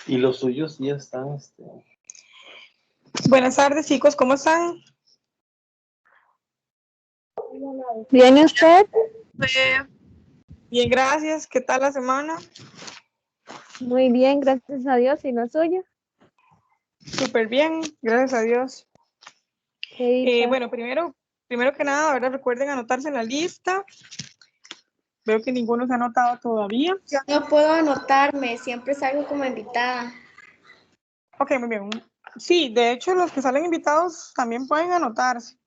Y los suyos ya están. Buenas tardes, chicos, ¿cómo están? ¿Bien y usted? Bien, gracias. ¿Qué tal la semana? Muy bien, gracias a Dios. ¿Y la suya? Súper bien, gracias a Dios. ¿Qué dicha? Bueno, primero que nada, ¿verdad? Recuerden anotarse en la lista. Veo que ninguno se ha anotado todavía. Yo no puedo anotarme, siempre salgo como invitada. Ok, muy bien. Sí, de hecho, los que salen invitados también pueden anotarse.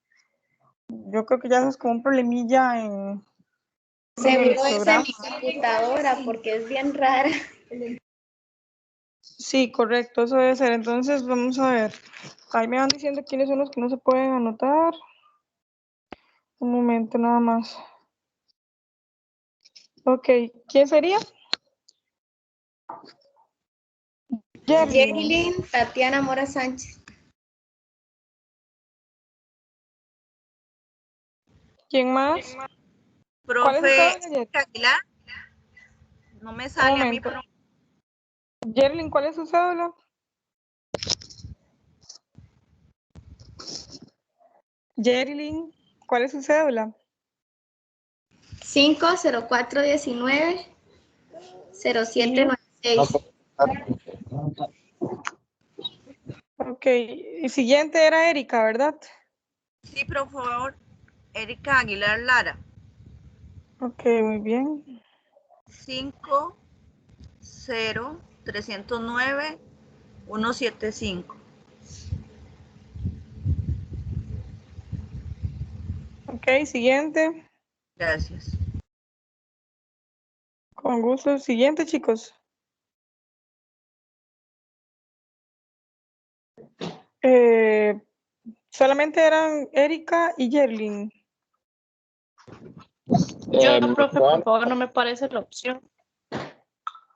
Yo creo que ya eso es como un problemilla en el Seguro es en programa. mi computadora porque es bien rara. Sí, correcto, eso debe ser. Entonces, vamos a ver. Ahí me van diciendo quiénes son los que no se pueden anotar. Un momento nada más. Ok, ¿quién sería? Yerilyn Tatiana Mora Sánchez. ¿Quién más? Profe Aguilar. No me sale a mí, pero... Yerlin, ¿cuál es su cédula? Yerilyn, ¿cuál es su cédula? 50419-0796. Ok, y siguiente era Erika, ¿verdad? Sí, por favor. Erika Aguilar Lara. Ok, muy bien. 50309-175. Ok, siguiente. Gracias. Con gusto. Siguiente, chicos. Solamente eran Erika y Yerlin. Yo, profe, por favor, no me parece la opción.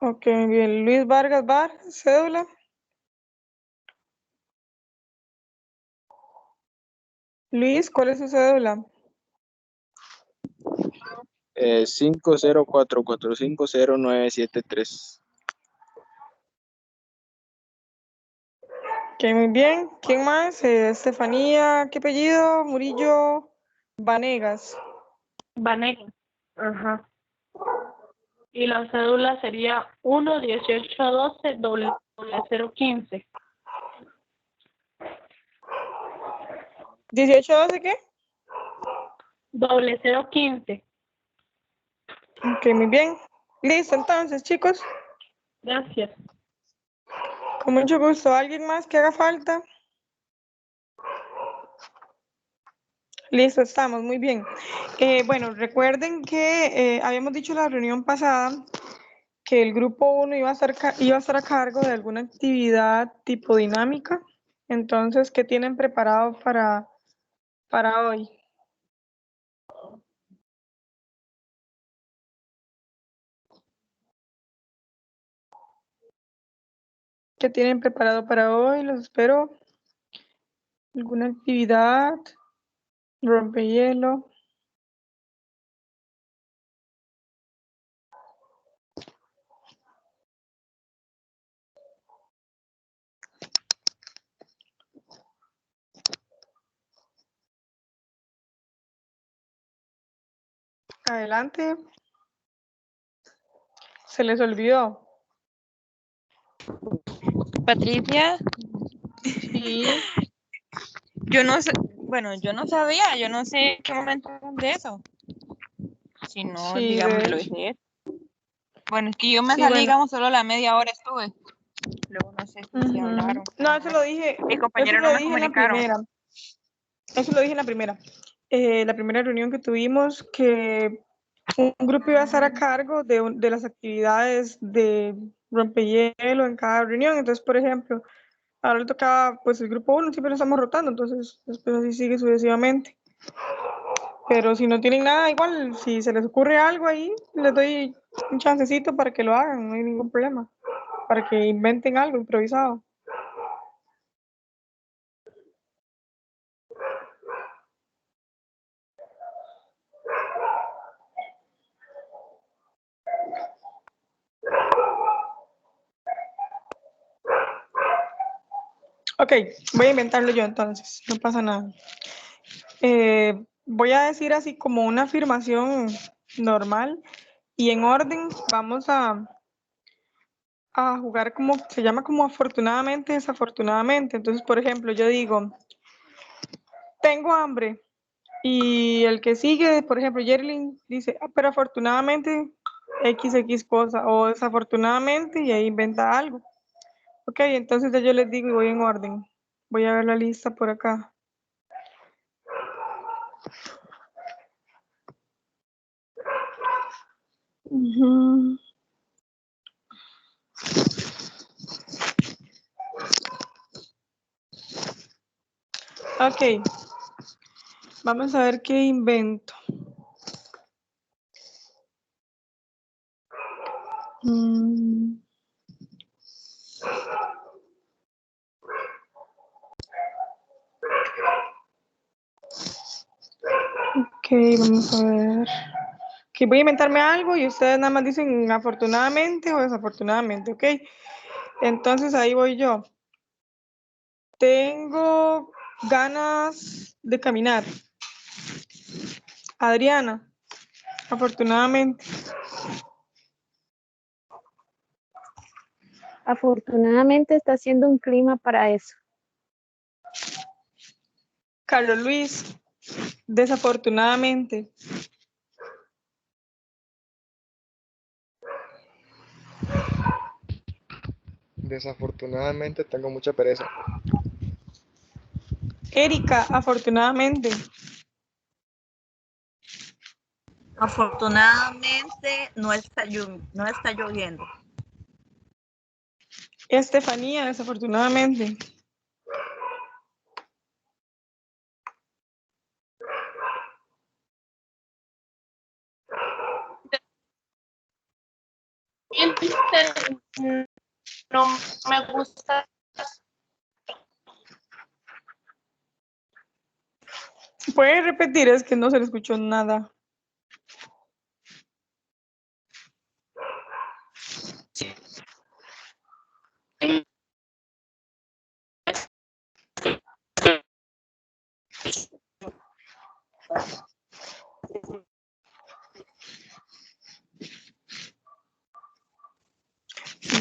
Ok, bien. Luis Vargas Bar, cédula. Luis, ¿cuál es su cédula? 504450973. Ok, muy bien. ¿Quién más? Estefanía, ¿qué apellido? Murillo Vanegas. Vanegas. Ajá. Y la cédula sería 1-1812-0015. ¿1812 qué? 0015. Ok, muy bien. Listo, entonces, chicos. Gracias. Con mucho gusto. ¿Alguien más que haga falta? Listo, estamos, muy bien. Bueno, recuerden que habíamos dicho en la reunión pasada que el grupo 1 iba a estar a cargo de alguna actividad tipo dinámica. Entonces, ¿qué tienen preparado para hoy? ¿Qué tienen preparado para hoy? Los espero. ¿Alguna actividad? Rompehielo. Adelante. Se les olvidó. Patricia. Sí. Yo no sé, bueno, yo no sabía, yo no sé en qué momento hablan de eso. Si no, Sí, digamos, de lo hecho. dije. Bueno, es que yo me Sí, salí, bueno. digamos, solo la media hora estuve. Luego no sé si hablaron. No, eso lo dije. Mis Eso compañeros lo no me dije en la comunicaron. primera. Eso lo dije en la primera. La primera reunión que tuvimos, que un grupo iba a estar a cargo de las actividades de rompehielo en cada reunión. Entonces, por ejemplo, ahora le tocaba, pues el grupo 1, siempre nos estamos rotando, entonces después así sigue sucesivamente. Pero si no tienen nada, igual, si se les ocurre algo ahí, les doy un chancecito para que lo hagan, no hay ningún problema. Para que inventen algo improvisado. Ok, voy a inventarlo yo entonces, no pasa nada. Voy a decir así como una afirmación normal y en orden vamos a jugar como, se llama como afortunadamente, desafortunadamente. Entonces, por ejemplo, yo digo, tengo hambre. Y el que sigue, por ejemplo, Yerlin dice, pero afortunadamente XX cosa, o desafortunadamente, y ahí inventa algo. Ok, entonces ya yo les digo y voy en orden. Voy a ver la lista por acá. Ujú. Ok, vamos a ver qué invento. Ok, vamos a ver. Que voy a inventarme algo y ustedes nada más dicen afortunadamente o desafortunadamente, ¿ok? Entonces ahí voy yo. Tengo ganas de caminar. Adriana, afortunadamente. Afortunadamente está haciendo un clima para eso. Carlos Luis, desafortunadamente. Desafortunadamente tengo mucha pereza. Erika, afortunadamente. Afortunadamente no está lloviendo. Estefanía, desafortunadamente. No me gusta. ¿Puede repetir? Es que no se le escuchó nada.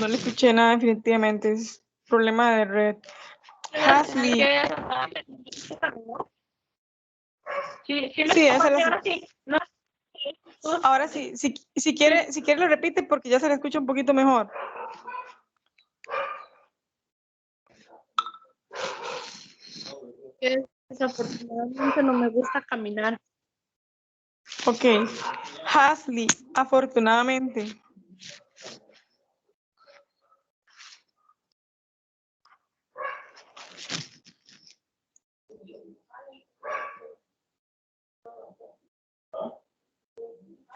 No le escuché nada definitivamente. Es problema de red. Hasley. Sí, Sí, esa es la... ahora sí. No. Ahora sí, si quiere lo repite porque ya se le escucha un poquito mejor. Desafortunadamente no me gusta caminar. Ok. Hasley, afortunadamente.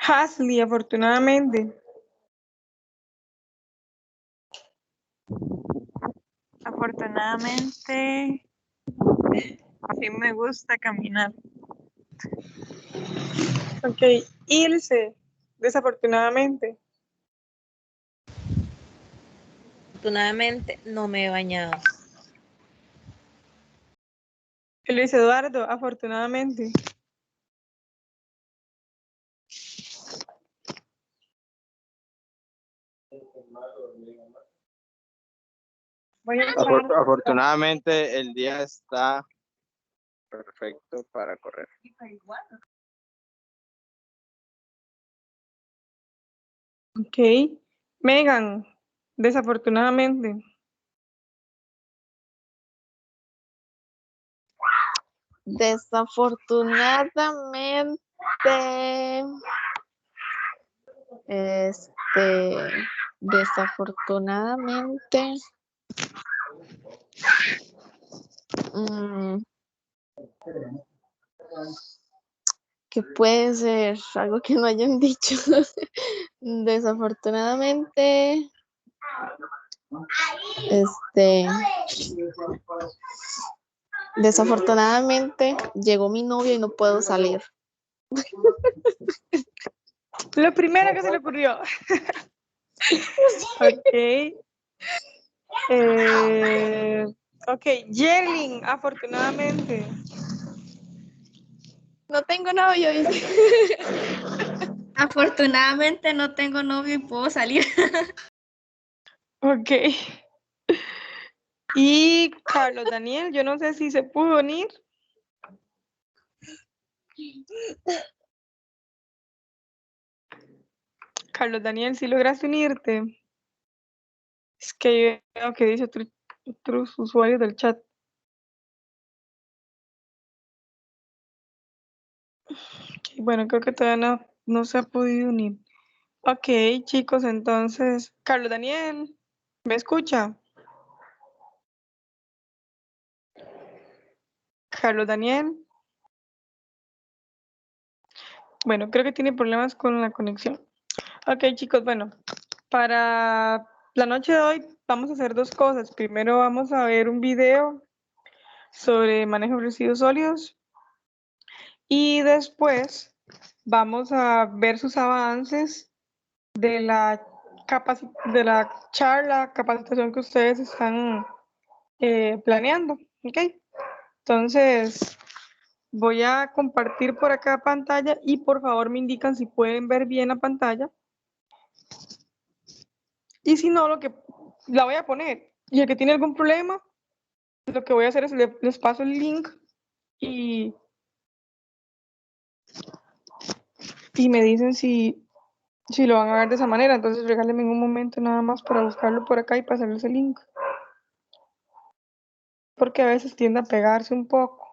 Hasley, afortunadamente. Afortunadamente, sí me gusta caminar. Ok. Ilse, desafortunadamente. Afortunadamente no me he bañado. Luis Eduardo, afortunadamente. Voy a echar... Afortunadamente el día está perfecto para correr. Ok. Megan, desafortunadamente. Desafortunadamente, desafortunadamente, que puede ser algo que no hayan dicho. Desafortunadamente, desafortunadamente llegó mi novio y no puedo salir. Lo primero que se le ocurrió. Ok. Ok, Yerlin, afortunadamente. No tengo novio, dice. Afortunadamente no tengo novio y puedo salir. Ok. Y Carlos Daniel, yo no sé si se pudo unir. Carlos Daniel, si lograste unirte. Es que yo veo que dice otros usuarios del chat. Ok, bueno, creo que todavía no se ha podido unir. Ok, chicos, entonces, Carlos Daniel, ¿me escucha? Carlos Daniel. Bueno, creo que tiene problemas con la conexión. Ok, chicos, bueno, para la noche de hoy vamos a hacer dos cosas. Primero vamos a ver un video sobre manejo de residuos sólidos y después vamos a ver sus avances de la charla, capacitación que ustedes están planeando. Ok, entonces voy a compartir por acá pantalla y por favor me indican si pueden ver bien la pantalla. Y si no, la voy a poner. Y el que tiene algún problema, lo que voy a hacer es les paso el link y me dicen si lo van a ver de esa manera. Entonces regálenme un momento nada más para buscarlo por acá y pasarles el link. Porque a veces tiende a pegarse un poco.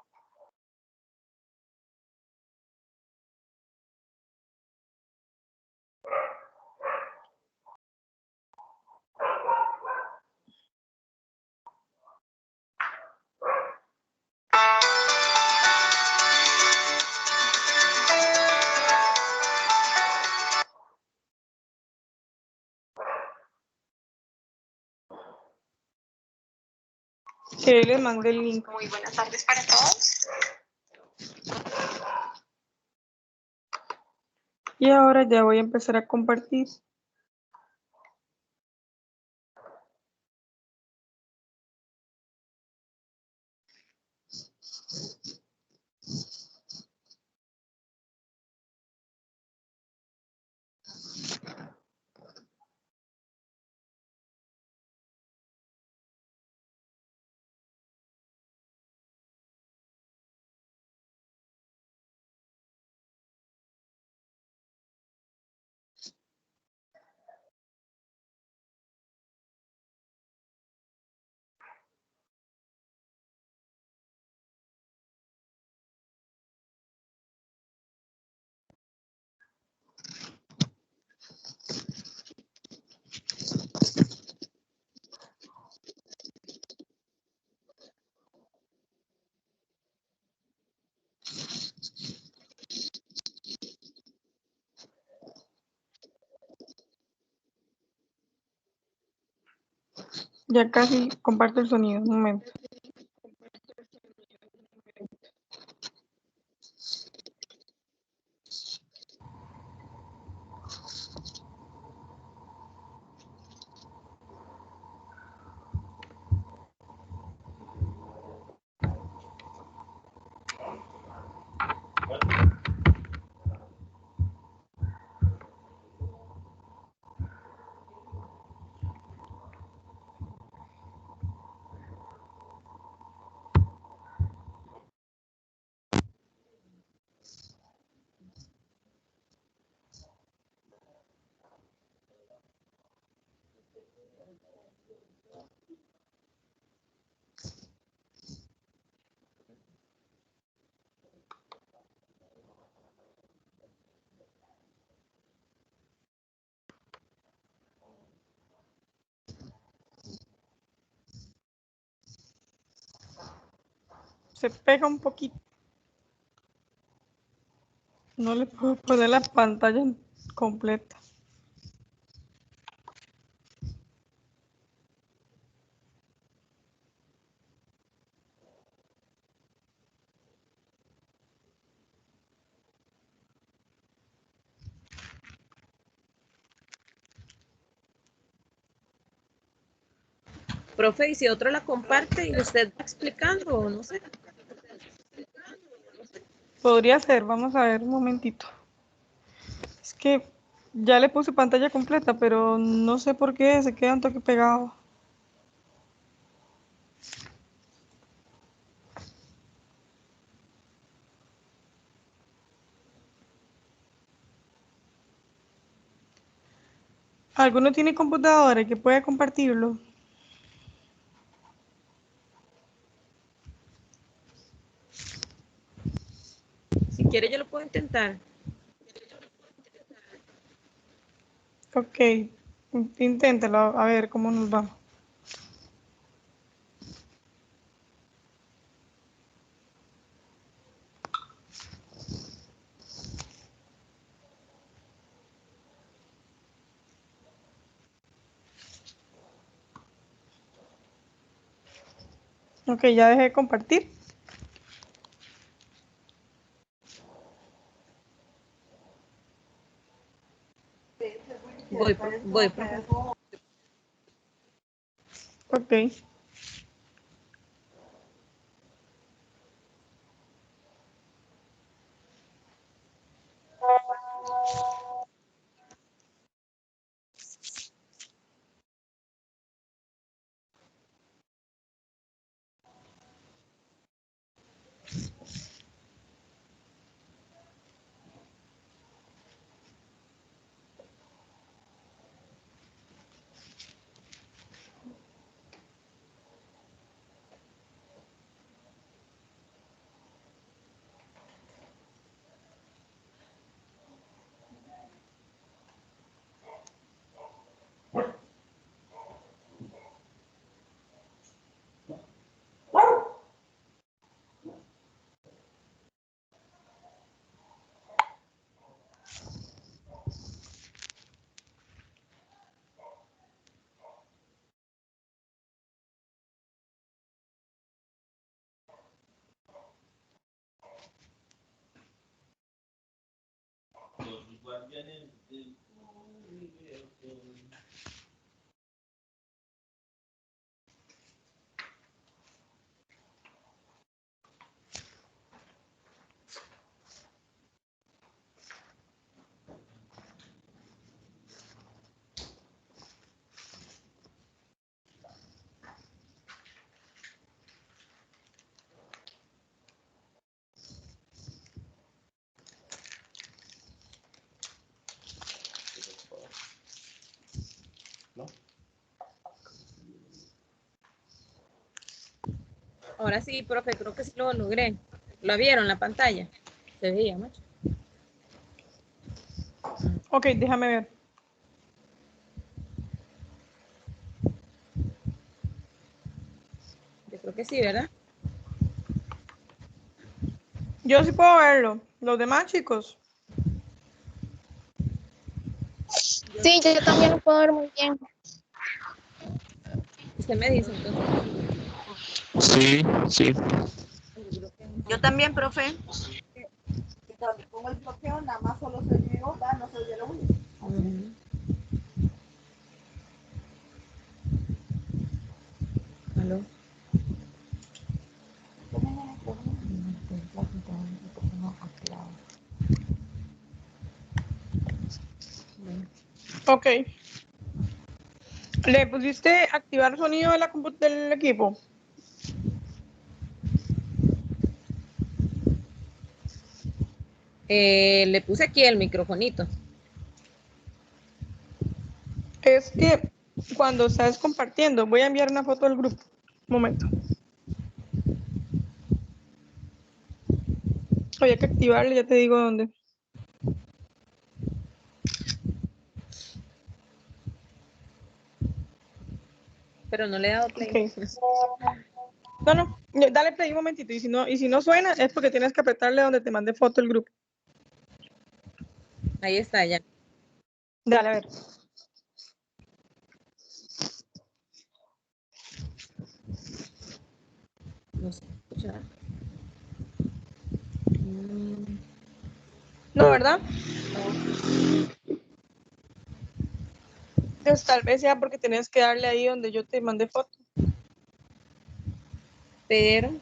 Que les mandé el link. Muy buenas tardes para todos. Y ahora ya voy a empezar a compartir. Ya casi comparto el sonido. Un momento. Se pega un poquito. No le puedo poner la pantalla completa. Profe, y si otro la comparte y usted va explicando, o no sé. Podría ser, vamos a ver un momentito. Es que ya le puse pantalla completa, pero no sé por qué se queda un toque pegado. ¿Alguno tiene computadora y que pueda compartirlo? Si quiere, yo lo puedo intentar. Ok, inténtalo, a ver cómo nos va. Ok, ya dejé de compartir. Voy, profe. Ok. Ahora sí, profe, creo que sí lo logré. ¿Lo vieron la pantalla? Se veía, macho. Ok, déjame ver. Yo creo que sí, ¿verdad? Yo sí puedo verlo. Los demás chicos. Sí, yo también lo puedo ver muy bien. Usted me dice entonces. Sí, sí. Yo también, profe. Cuando pongo el bloqueo, nada más solo se oye mi boca, no se oye lo único. ¿Aló? Ok. ¿Le pusiste activar sonido de del equipo? Le puse aquí el microfonito. Es que cuando estás compartiendo, voy a enviar una foto al grupo. Un momento. Había que activarle, ya te digo dónde. Pero no le he dado play. Okay. No, dale play un momentito. Y si no suena, es porque tienes que apretarle donde te mandé foto el grupo. Ahí está, ya. Dale, a ver. No se escucha. No, ¿verdad? No. Pues tal vez sea porque tenías que darle ahí donde yo te mandé foto. pero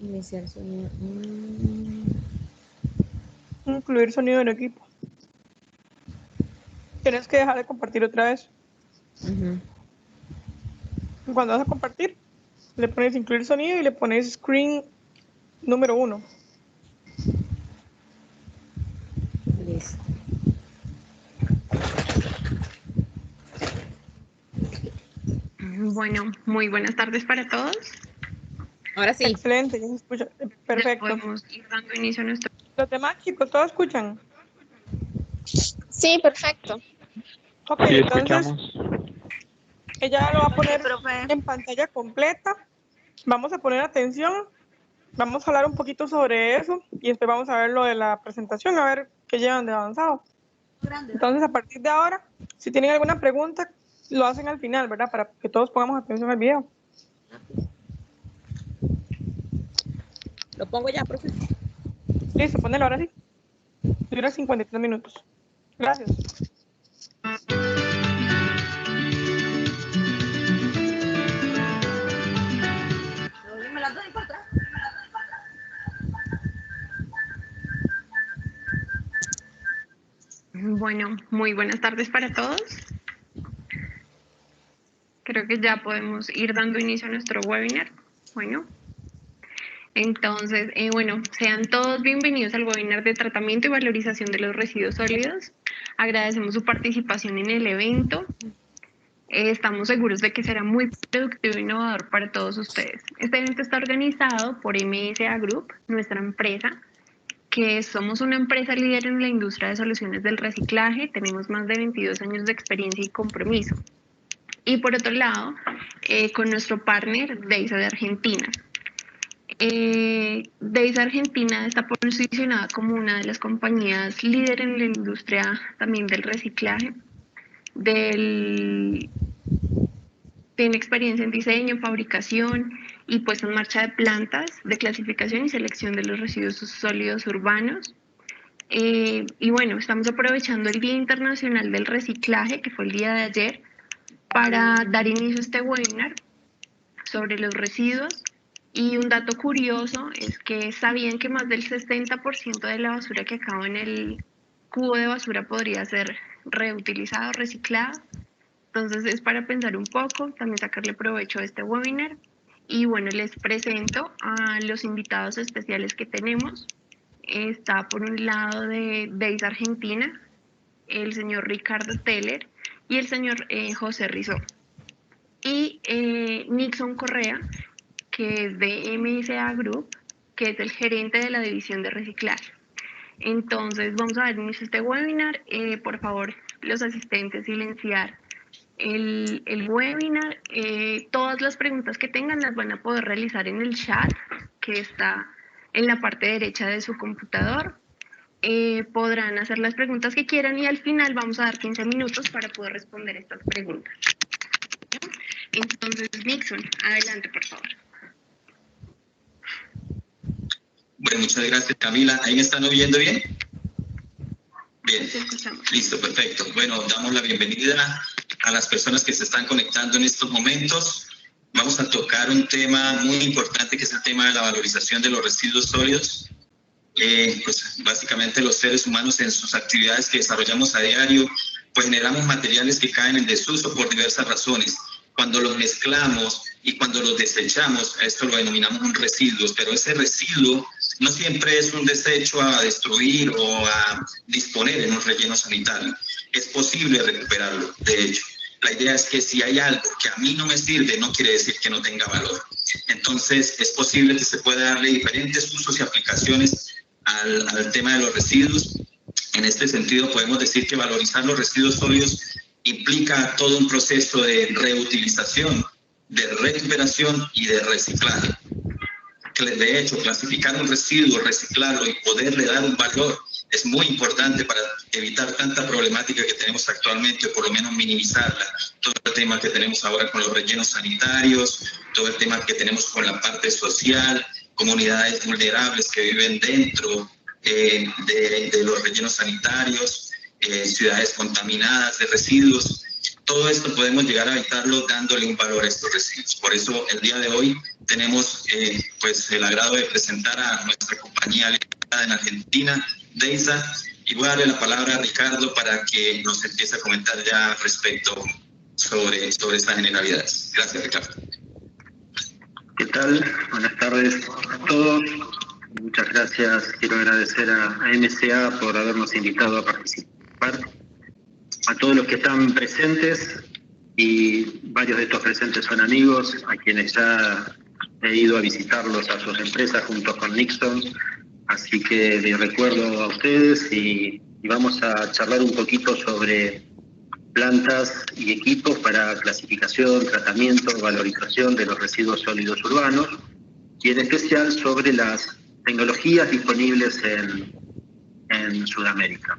iniciar sonido. Incluir sonido en equipo. Tienes que dejar de compartir otra vez. Ujú. Cuando vas a compartir, le pones incluir sonido y le pones screen número 1. Listo. Bueno, muy buenas tardes para todos. Ahora sí. Excelente, ya se escucha. Perfecto. Ya podemos ir dando inicio a nuestro... Los demás chicos, ¿todos escuchan? Sí, perfecto. Ok, Sí, entonces escuchamos. ella lo va a poner profe. en pantalla completa. Vamos a poner atención. Vamos a hablar un poquito sobre eso y después vamos a ver lo de la presentación, a ver qué llevan de avanzado. Entonces, a partir de ahora, si tienen alguna pregunta, lo hacen al final, ¿verdad? Para que todos pongamos atención al video. Lo pongo ya, profe. Listo, ponelo ahora sí. Dura 53 minutos. Gracias. Me las doy para atrás. Bueno, muy buenas tardes para todos. Creo que ya podemos ir dando inicio a nuestro webinar. Bueno, entonces, sean todos bienvenidos al webinar de tratamiento y valorización de los residuos sólidos. Agradecemos su participación en el evento. Estamos seguros de que será muy productivo e innovador para todos ustedes. Este evento está organizado por MSA Group, nuestra empresa, que somos una empresa líder en la industria de soluciones del reciclaje. Tenemos más de 22 años de experiencia y compromiso. Y por otro lado, con nuestro partner, DEISA de Argentina. DEISA Argentina está posicionada como una de las compañías líder en la industria también del reciclaje. Tiene experiencia en diseño, fabricación y puesta en marcha de plantas de clasificación y selección de los residuos sólidos urbanos. Y bueno, estamos aprovechando el Día Internacional del Reciclaje, que fue el día de ayer, para dar inicio a este webinar sobre los residuos. Y un dato curioso es que sabían que más del 60% de la basura que acaba en el cubo de basura podría ser reutilizado, reciclado. Entonces es para pensar un poco, también sacarle provecho a este webinar. Y bueno, les presento a los invitados especiales que tenemos. Está por un lado de DEISA Argentina, el señor Ricardo Teller y el señor José Rizó. Y Nixon Correa, que es de MSA Group, que es el gerente de la división de reciclaje. Entonces vamos a dar inicio a este webinar. Por favor, los asistentes, silenciar el webinar. Todas las preguntas que tengan las van a poder realizar en el chat que está en la parte derecha de su computador. Podrán hacer las preguntas que quieran y al final vamos a dar 15 minutos para poder responder estas preguntas. Entonces, Nixon, adelante, por favor. Bueno, muchas gracias, Camila. ¿Ahí me están oyendo bien? Bien, listo, perfecto. Bueno, damos la bienvenida a las personas que se están conectando en estos momentos. Vamos a tocar un tema muy importante, que es el tema de la valorización de los residuos sólidos. Pues básicamente los seres humanos en sus actividades que desarrollamos a diario, pues generamos materiales que caen en desuso por diversas razones. Cuando los mezclamos y cuando los desechamos, a esto lo denominamos un residuo, pero ese residuo no siempre es un desecho a destruir o a disponer en un relleno sanitario. Es posible recuperarlo, de hecho. La idea es que si hay algo que a mí no me sirve, no quiere decir que no tenga valor. Entonces, es posible que se pueda darle diferentes usos y aplicaciones al tema de los residuos. En este sentido, podemos decir que valorizar los residuos sólidos implica todo un proceso de reutilización, de recuperación y de reciclaje. De hecho, clasificar un residuo, reciclarlo y poderle dar un valor es muy importante para evitar tanta problemática que tenemos actualmente, o por lo menos minimizarla. Todo el tema que tenemos ahora con los rellenos sanitarios, todo el tema que tenemos con la parte social, comunidades vulnerables que viven dentro de los rellenos sanitarios, ciudades contaminadas de residuos. todo esto podemos llegar a evitarlo dándole un valor a estos residuos. Por eso el día de hoy tenemos pues el agrado de presentar a nuestra compañía en Argentina, DEISA, y voy a darle la palabra a Ricardo para que nos empiece a comentar ya respecto sobre estas generalidades. Gracias, Ricardo. ¿Qué tal? Buenas tardes a todos. Muchas gracias. Quiero agradecer a MCA por habernos invitado a participar. A todos los que están presentes, y varios de estos presentes son amigos, a quienes ya he ido a visitarlos a sus empresas junto con Nixon. Así que les recuerdo a ustedes y vamos a charlar un poquito sobre plantas y equipos para clasificación, tratamiento, valorización de los residuos sólidos urbanos, y en especial sobre las tecnologías disponibles en Sudamérica.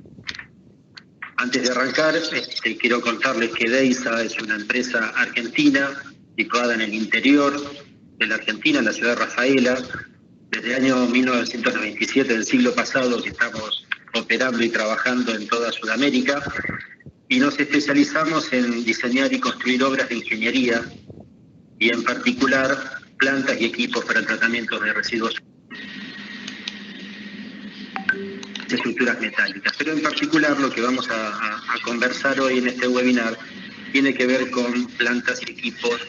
Antes de arrancar, quiero contarles que DEISA es una empresa argentina situada en el interior de la Argentina, en la ciudad de Rafaela. Desde el año 1997 del siglo pasado que estamos operando y trabajando en toda Sudamérica, y nos especializamos en diseñar y construir obras de ingeniería, y en particular plantas y equipos para tratamiento de residuos de estructuras metálicas. Pero en particular lo que vamos a conversar hoy en este webinar tiene que ver con plantas y equipos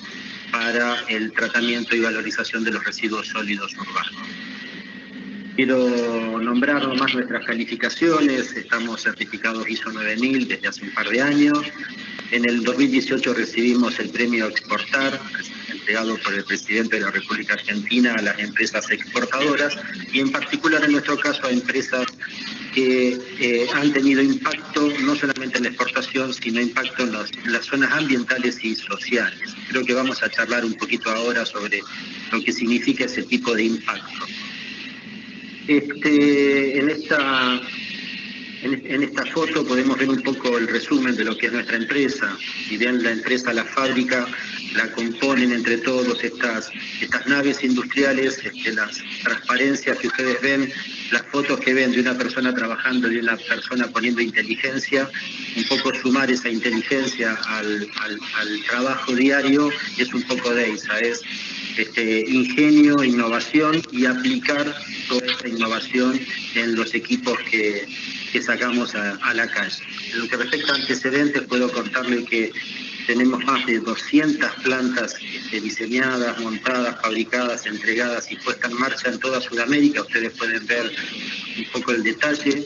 para el tratamiento y valorización de los residuos sólidos urbanos. Quiero nombrar nomás nuestras calificaciones. Estamos certificados ISO 9000 desde hace un par de años. En el 2018 recibimos el premio Exportar, entregado por el presidente de la República Argentina a las empresas exportadoras, y en particular en nuestro caso a empresas que han tenido impacto no solamente en la exportación, sino impacto en las zonas ambientales y sociales. Creo que vamos a charlar un poquito ahora sobre lo que significa ese tipo de impacto. En esta foto podemos ver un poco el resumen de lo que es nuestra empresa. Si bien la empresa, la fábrica, la componen entre todos estas naves industriales, las transparencias que ustedes ven, las fotos que ven de una persona trabajando y de una persona poniendo inteligencia, un poco sumar esa inteligencia al trabajo diario, es un poco DEISA, es ingenio, innovación y aplicar toda esta innovación en los equipos que sacamos a la calle. En lo que respecta a antecedentes, puedo contarle que tenemos más de 200 plantas diseñadas, montadas, fabricadas, entregadas y puestas en marcha en toda Sudamérica. Ustedes pueden ver un poco el detalle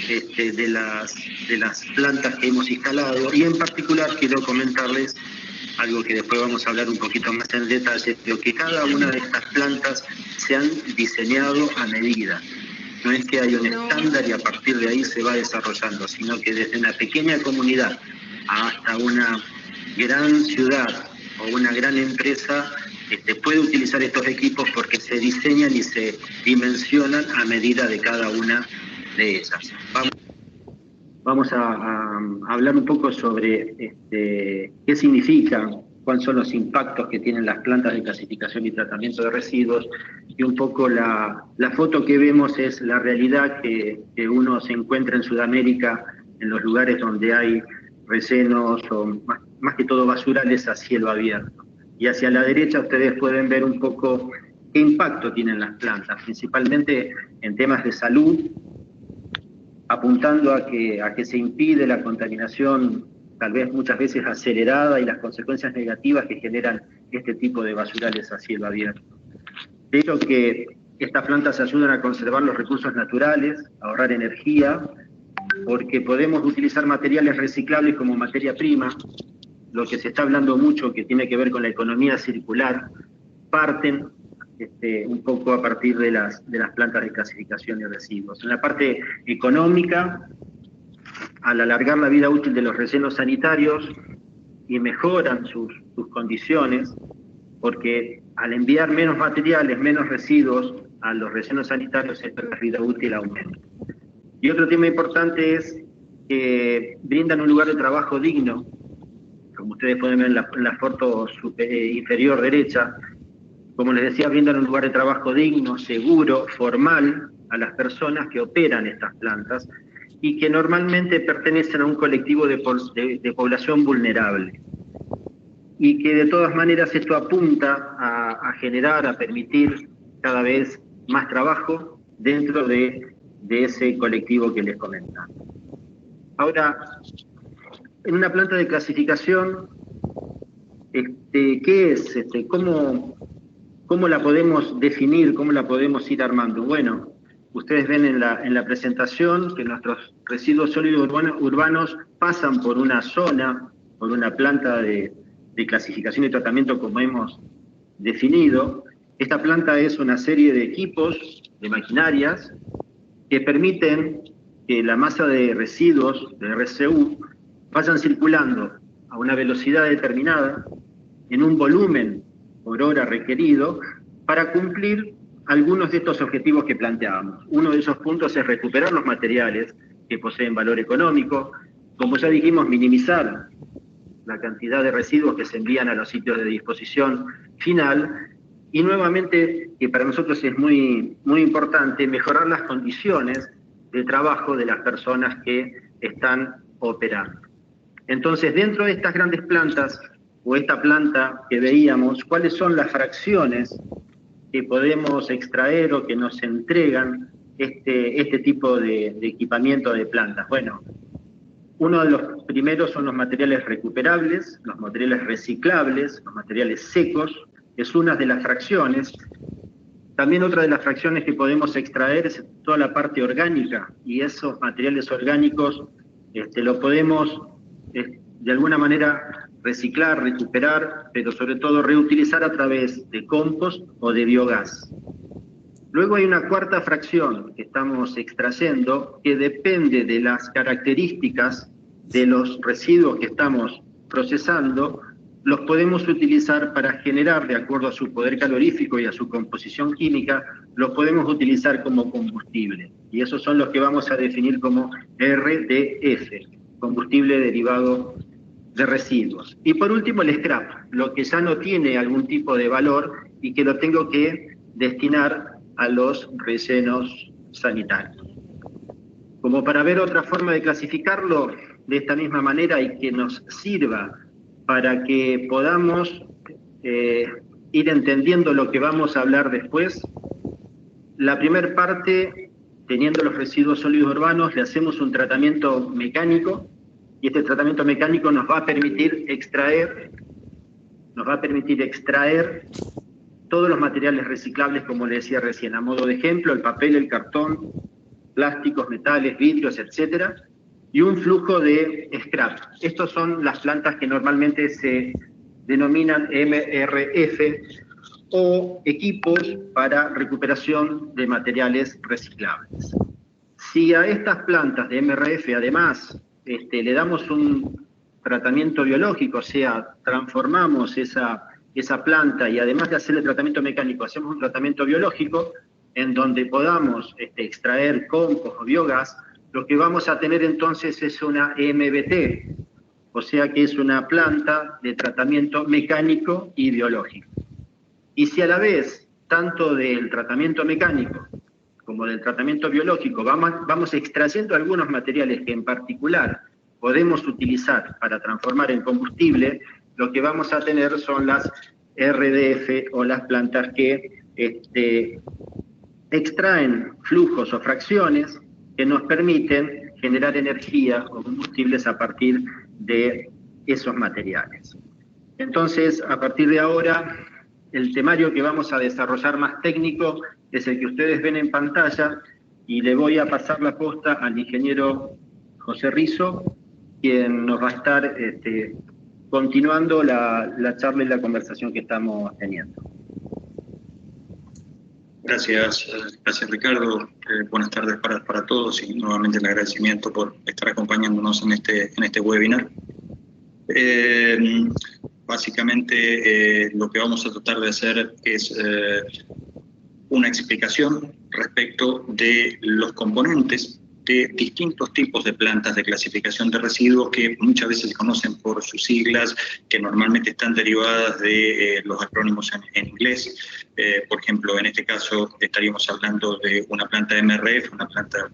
de las plantas que hemos instalado, y en particular quiero comentarles algo que después vamos a hablar un poquito más en detalle, pero que cada una de estas plantas se han diseñado a medida. No es que hay un estándar y a partir de ahí se va desarrollando, sino que desde una pequeña comunidad hasta una gran ciudad o una gran empresa puede utilizar estos equipos porque se diseñan y se dimensionan a medida de cada una de ellas. Vamos a hablar un poco sobre qué significa, cuáles son los impactos que tienen las plantas de clasificación y tratamiento de residuos, y un poco la foto que vemos es la realidad que uno se encuentra en Sudamérica, en los lugares donde hay rellenos o más que todo basurales a cielo abierto. Y hacia la derecha ustedes pueden ver un poco qué impacto tienen las plantas, principalmente en temas de salud, apuntando a que se impide la contaminación, tal vez muchas veces acelerada, y las consecuencias negativas que generan este tipo de basurales a cielo abierto. De hecho, que estas plantas ayudan a conservar los recursos naturales, a ahorrar energía, porque podemos utilizar materiales reciclables como materia prima, lo que se está hablando mucho que tiene que ver con la economía circular, parten un poco a partir de las plantas de clasificación y residuos. En la parte económica, al alargar la vida útil de los rellenos sanitarios y mejoran sus condiciones, porque al enviar menos materiales, menos residuos a los rellenos sanitarios, la vida útil aumenta. Y otro tema importante es que brindan un lugar de trabajo digno, como ustedes pueden ver en la foto inferior derecha. Como les decía, brindan un lugar de trabajo digno, seguro, formal a las personas que operan estas plantas, y que normalmente pertenecen a un colectivo de población vulnerable. Y que de todas maneras esto apunta a generar, a permitir cada vez más trabajo dentro de ese colectivo que les comentaba. Ahora, en una planta de clasificación, ¿qué es? ¿Cómo la podemos definir? ¿Cómo la podemos ir armando? Bueno, ustedes ven en la presentación que nuestros residuos sólidos urbanos pasan por una zona, por una planta de clasificación y tratamiento como hemos definido. Esta planta es una serie de equipos, de maquinarias, que permiten que la masa de residuos, de RCU, vayan circulando a una velocidad determinada, en un volumen por hora requerido, para cumplir algunos de estos objetivos que planteábamos. Uno de esos puntos es recuperar los materiales que poseen valor económico, como ya dijimos, minimizar la cantidad de residuos que se envían a los sitios de disposición final, y nuevamente, que para nosotros es muy, muy importante, mejorar las condiciones de trabajo de las personas que están operando. Entonces, dentro de estas grandes plantas, o esta planta que veíamos, ¿cuáles son las fracciones que podemos extraer o que nos entregan este tipo de equipamiento de plantas? Bueno, uno de los primeros son los materiales recuperables, los materiales reciclables, los materiales secos, es una de las fracciones. También otra de las fracciones que podemos extraer es toda la parte orgánica, y esos materiales orgánicos lo podemos de alguna manera reciclar, recuperar, pero sobre todo reutilizar a través de compost o de biogás. Luego hay una cuarta fracción que estamos extrayendo que depende de las características de los residuos que estamos procesando, los podemos utilizar para generar, de acuerdo a su poder calorífico y a su composición química, los podemos utilizar como combustible. Y esos son los que vamos a definir como RDF, combustible derivado de residuos. Y por último el scrap, lo que ya no tiene algún tipo de valor y que lo tengo que destinar a los rellenos sanitarios. Como para ver otra forma de clasificarlo de esta misma manera y que nos sirva para que podamos ir entendiendo lo que vamos a hablar después, la primera parte, teniendo los residuos sólidos urbanos, le hacemos un tratamiento mecánico, y este tratamiento mecánico nos va a permitir extraer todos los materiales reciclables, como le decía recién, a modo de ejemplo, el papel, el cartón, plásticos, metales, vidrios, etcétera, y un flujo de scrap. Estos son las plantas que normalmente se denominan MRF, o equipos para recuperación de materiales reciclables. Si a estas plantas de MRF además le damos un tratamiento biológico, o sea, transformamos esa planta y además de hacer el tratamiento mecánico, hacemos un tratamiento biológico en donde podamos extraer compost o biogás, lo que vamos a tener entonces es una MBT, o sea que es una planta de tratamiento mecánico y biológico. Y si a la vez, tanto del tratamiento mecánico como del tratamiento biológico, vamos extrayendo algunos materiales que en particular podemos utilizar para transformar en combustible, lo que vamos a tener son las RDF o las plantas que extraen flujos o fracciones que nos permiten generar energía o combustibles a partir de esos materiales. Entonces, a partir de ahora, el temario que vamos a desarrollar más técnico es el que ustedes ven en pantalla, y le voy a pasar la posta al ingeniero José Rizo, quien nos va a estar continuando la charla y la conversación que estamos teniendo. Gracias Ricardo. Buenas tardes para todos, y nuevamente el agradecimiento por estar acompañándonos en este webinar. Básicamente lo que vamos a tratar de hacer es una explicación respecto de los componentes de distintos tipos de plantas de clasificación de residuos que muchas veces se conocen por sus siglas, que normalmente están derivadas de los acrónimos en inglés. Por ejemplo, en este caso estaríamos hablando de una planta MRF, una planta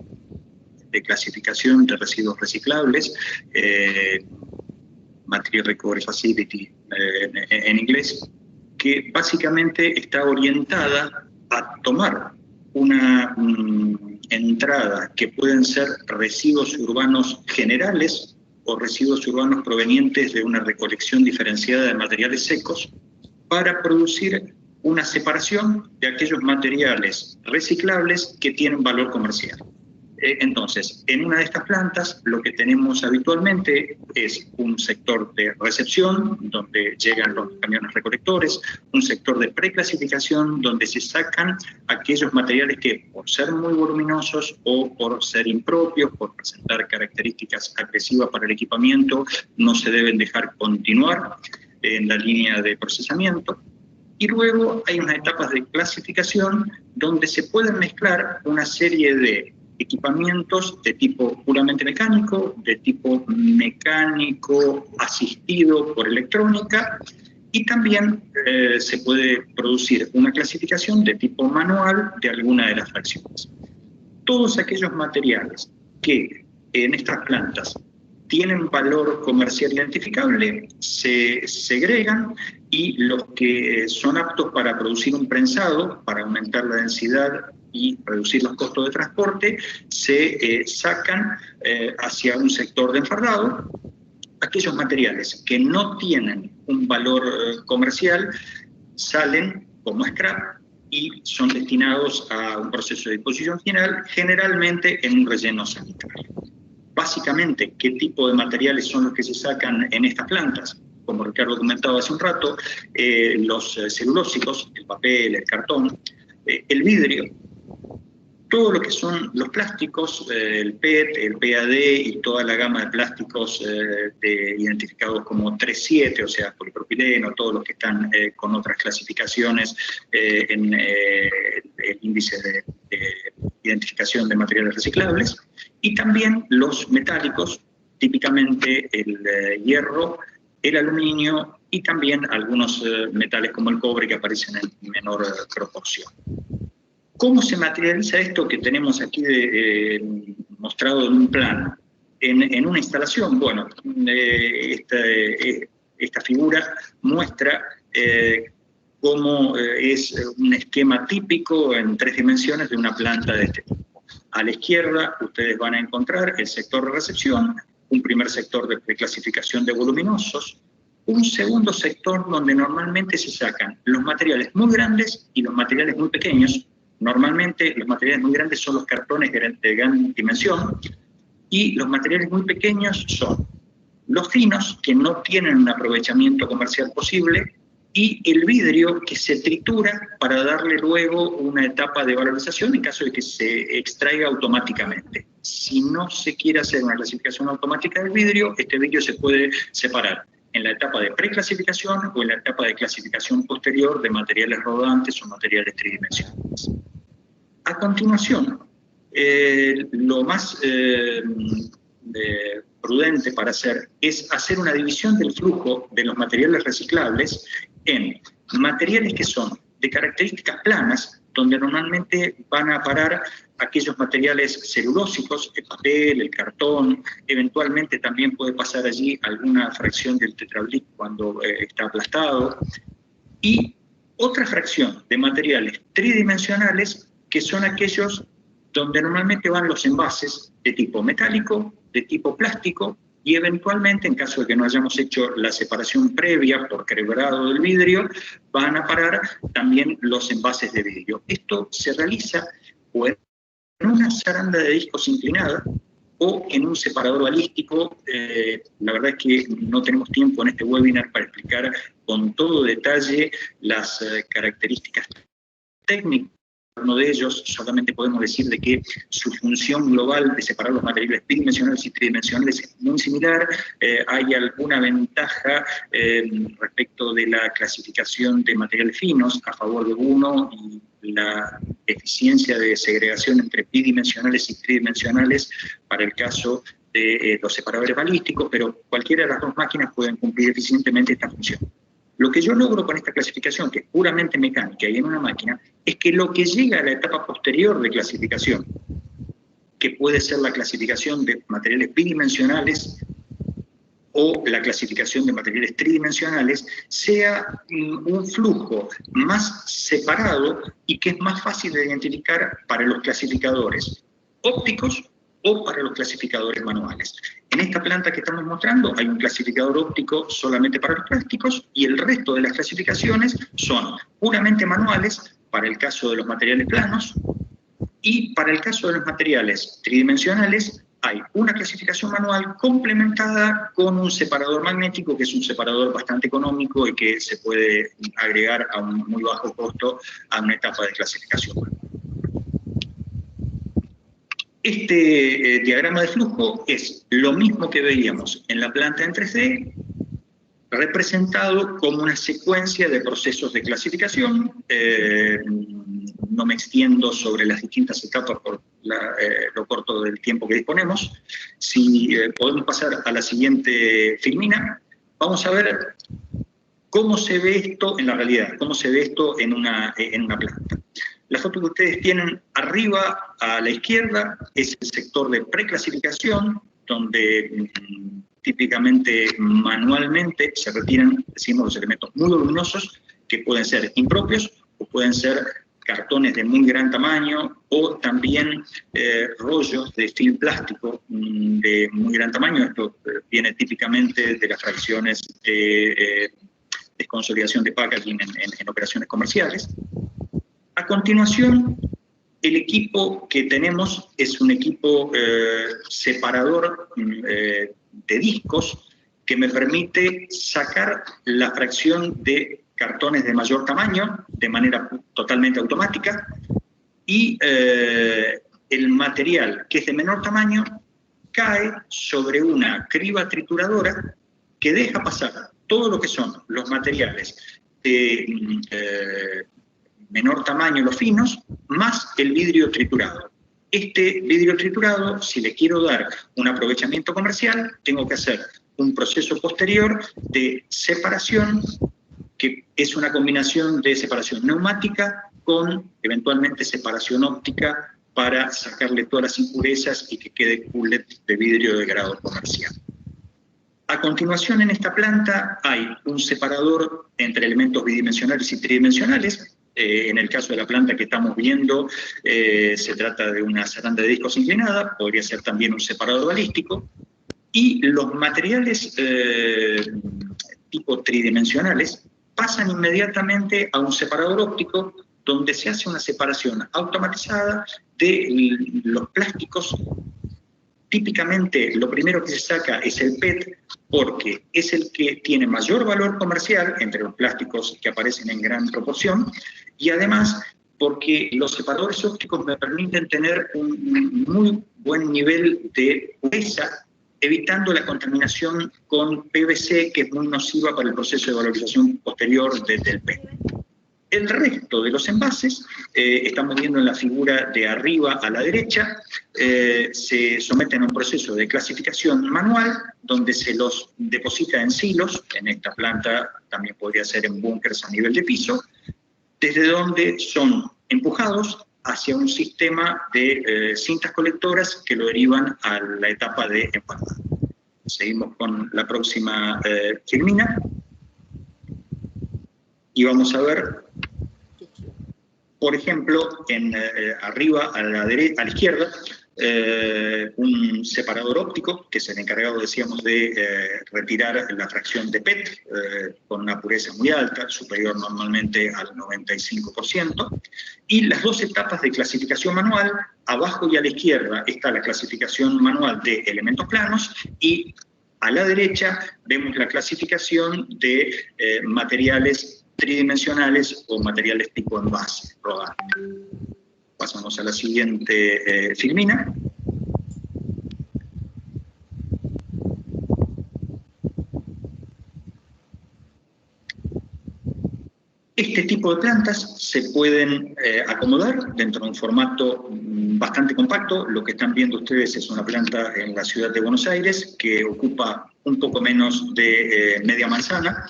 de clasificación de residuos reciclables, Material Recovery Facility en inglés, que básicamente está orientada a tomar una entrada que pueden ser residuos urbanos generales o residuos urbanos provenientes de una recolección diferenciada de materiales secos para producir una separación de aquellos materiales reciclables que tienen valor comercial. Entonces, en una de estas plantas lo que tenemos habitualmente es un sector de recepción, donde llegan los camiones recolectores, un sector de preclasificación, donde se sacan aquellos materiales que, por ser muy voluminosos o por ser impropios, por presentar características agresivas para el equipamiento, no se deben dejar continuar en la línea de procesamiento. Y luego hay unas etapas de clasificación donde se pueden mezclar una serie de equipamientos de tipo puramente mecánico, de tipo mecánico asistido por electrónica, y también se puede producir una clasificación de tipo manual de alguna de las fracciones. Todos aquellos materiales que en estas plantas tienen valor comercial identificable se segregan, y los que son aptos para producir un prensado, para aumentar la densidad y reducir los costos de transporte, se sacan hacia un sector de enfardado. Aquellos materiales que no tienen un valor comercial salen como scrap y son destinados a un proceso de disposición final, generalmente en un relleno sanitario. Básicamente, ¿qué tipo de materiales son los que se sacan en estas plantas? Como Ricardo comentaba hace un rato, los celulósicos, el papel, el cartón, el vidrio, todo lo que son los plásticos, el PET, el PAD y toda la gama de plásticos identificados como 3.7, o sea, polipropileno, todos los que están con otras clasificaciones en el índice de identificación de materiales reciclables, y también los metálicos, típicamente el hierro, el aluminio y también algunos metales como el cobre que aparecen en menor proporción. ¿Cómo se materializa esto que tenemos aquí mostrado en un plano? En una instalación, bueno, esta figura muestra cómo es un esquema típico en 3 dimensiones de una planta de este tipo. A la izquierda ustedes van a encontrar el sector de recepción, un primer sector de preclasificación de voluminosos, un segundo sector donde normalmente se sacan los materiales muy grandes y los materiales muy pequeños. Normalmente los materiales muy grandes son los cartones de gran dimensión, y los materiales muy pequeños son los finos, que no tienen un aprovechamiento comercial posible, y el vidrio, que se tritura para darle luego una etapa de valorización en caso de que se extraiga automáticamente. Si no se quiere hacer una clasificación automática del vidrio, este vidrio se puede separar en la etapa de preclasificación o en la etapa de clasificación posterior de materiales rodantes o materiales tridimensionales. A continuación, lo más prudente para hacer es hacer una división del flujo de los materiales reciclables en materiales que son de características planas, donde normalmente van a parar aquellos materiales celulósicos, el papel, el cartón, eventualmente también puede pasar allí alguna fracción del tetrabric cuando está aplastado, y otra fracción de materiales tridimensionales que son aquellos donde normalmente van los envases de tipo metálico, de tipo plástico, y eventualmente, en caso de que no hayamos hecho la separación previa por quebrado del vidrio, van a parar también los envases de vidrio. Esto se realiza o en una zaranda de discos inclinada o en un separador balístico. La verdad es que no tenemos tiempo en este webinar para explicar con todo detalle las características técnicas. Uno de ellos, solamente podemos decir de que su función global de separar los materiales bidimensionales y tridimensionales es muy similar. Hay alguna ventaja respecto de la clasificación de materiales finos a favor de uno, y la eficiencia de segregación entre bidimensionales y tridimensionales para el caso de los separadores balísticos, pero cualquiera de las dos máquinas pueden cumplir eficientemente esta función. Lo que yo logro con esta clasificación, que es puramente mecánica y en una máquina, es que lo que llega a la etapa posterior de clasificación que puede ser la clasificación de materiales bidimensionales o la clasificación de materiales tridimensionales, sea un flujo más separado y que es más fácil de identificar para los clasificadores ópticos o para los clasificadores manuales. En esta planta que estamos mostrando hay un clasificador óptico solamente para los plásticos y el resto de las clasificaciones son puramente manuales para el caso de los materiales planos, y para el caso de los materiales tridimensionales hay una clasificación manual complementada con un separador magnético, que es un separador bastante económico y que se puede agregar a un muy bajo costo a una etapa de clasificación manual. Este diagrama de flujo es lo mismo que veíamos en la planta en 3D, representado como una secuencia de procesos de clasificación. No me extiendo sobre las distintas etapas por lo corto del tiempo que disponemos. Si podemos pasar a la siguiente filmina, vamos a ver cómo se ve esto en la realidad, cómo se ve esto en una planta. La foto que ustedes tienen arriba a la izquierda es el sector de preclasificación, donde típicamente manualmente se retiran, decimos, los elementos muy voluminosos, que pueden ser impropios o pueden ser cartones de muy gran tamaño o también rollos de film plástico de muy gran tamaño. Esto viene típicamente de las fracciones de consolidación de packaging en operaciones comerciales. A continuación, el equipo que tenemos es un equipo separador de discos que me permite sacar la fracción de cartones de mayor tamaño de manera totalmente automática y el material que es de menor tamaño cae sobre una criba trituradora que deja pasar todo lo que son los materiales de menor tamaño, los finos, más el vidrio triturado. Este vidrio triturado, si le quiero dar un aprovechamiento comercial, tengo que hacer un proceso posterior de separación, que es una combinación de separación neumática con eventualmente separación óptica para sacarle todas las impurezas y que quede cullet de vidrio de grado comercial. A continuación, en esta planta hay un separador entre elementos bidimensionales y tridimensionales. En el caso de la planta que estamos viendo, se trata de una zaranda de discos inclinada, podría ser también un separador balístico, y los materiales tipo tridimensionales pasan inmediatamente a un separador óptico donde se hace una separación automatizada de los plásticos. Típicamente lo primero que se saca es el PET porque es el que tiene mayor valor comercial entre los plásticos que aparecen en gran proporción y además porque los separadores ópticos me permiten tener un muy buen nivel de pureza, evitando la contaminación con PVC, que es muy nociva para el proceso de valorización posterior del PET. El resto de los envases, estamos viendo en la figura de arriba a la derecha, se someten a un proceso de clasificación manual, donde se los deposita en silos, en esta planta también podría ser en búnkers a nivel de piso, desde donde son empujados hacia un sistema de cintas colectoras que lo derivan a la etapa de empalmado. Seguimos con la próxima filmina. Y vamos a ver, por ejemplo, arriba a la izquierda, un separador óptico, que es el encargado, decíamos, de retirar la fracción de PET con una pureza muy alta, superior normalmente al 95%, y las dos etapas de clasificación manual. Abajo y a la izquierda está la clasificación manual de elementos planos, y a la derecha vemos la clasificación de materiales tridimensionales o materiales tipo envase, rodante. Pasamos a la siguiente filmina. Este tipo de plantas se pueden acomodar dentro de un formato bastante compacto. Lo que están viendo ustedes es una planta en la ciudad de Buenos Aires que ocupa un poco menos de media manzana,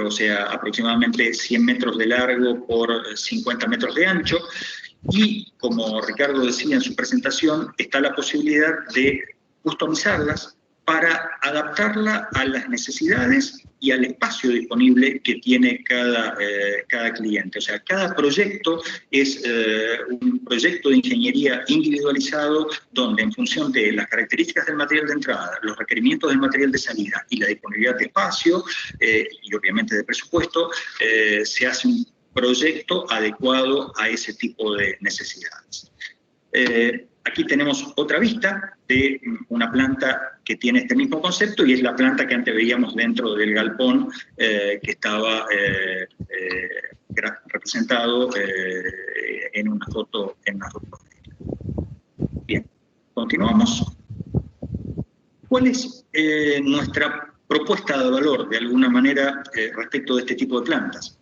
o sea, aproximadamente 100 metros de largo por 50 metros de ancho, Y como Ricardo decía en su presentación, está la posibilidad de customizarlas para adaptarla a las necesidades y al espacio disponible que tiene cada cliente. O sea, cada proyecto es un proyecto de ingeniería individualizado donde en función de las características del material de entrada, los requerimientos del material de salida y la disponibilidad de espacio y obviamente de presupuesto, se hace un proyecto adecuado a ese tipo de necesidades. Aquí tenemos otra vista de una planta que tiene este mismo concepto y es la planta que antes veíamos dentro del galpón que estaba representado en una foto. Bien, continuamos. ¿Cuál es nuestra propuesta de valor, de alguna manera, respecto de este tipo de plantas?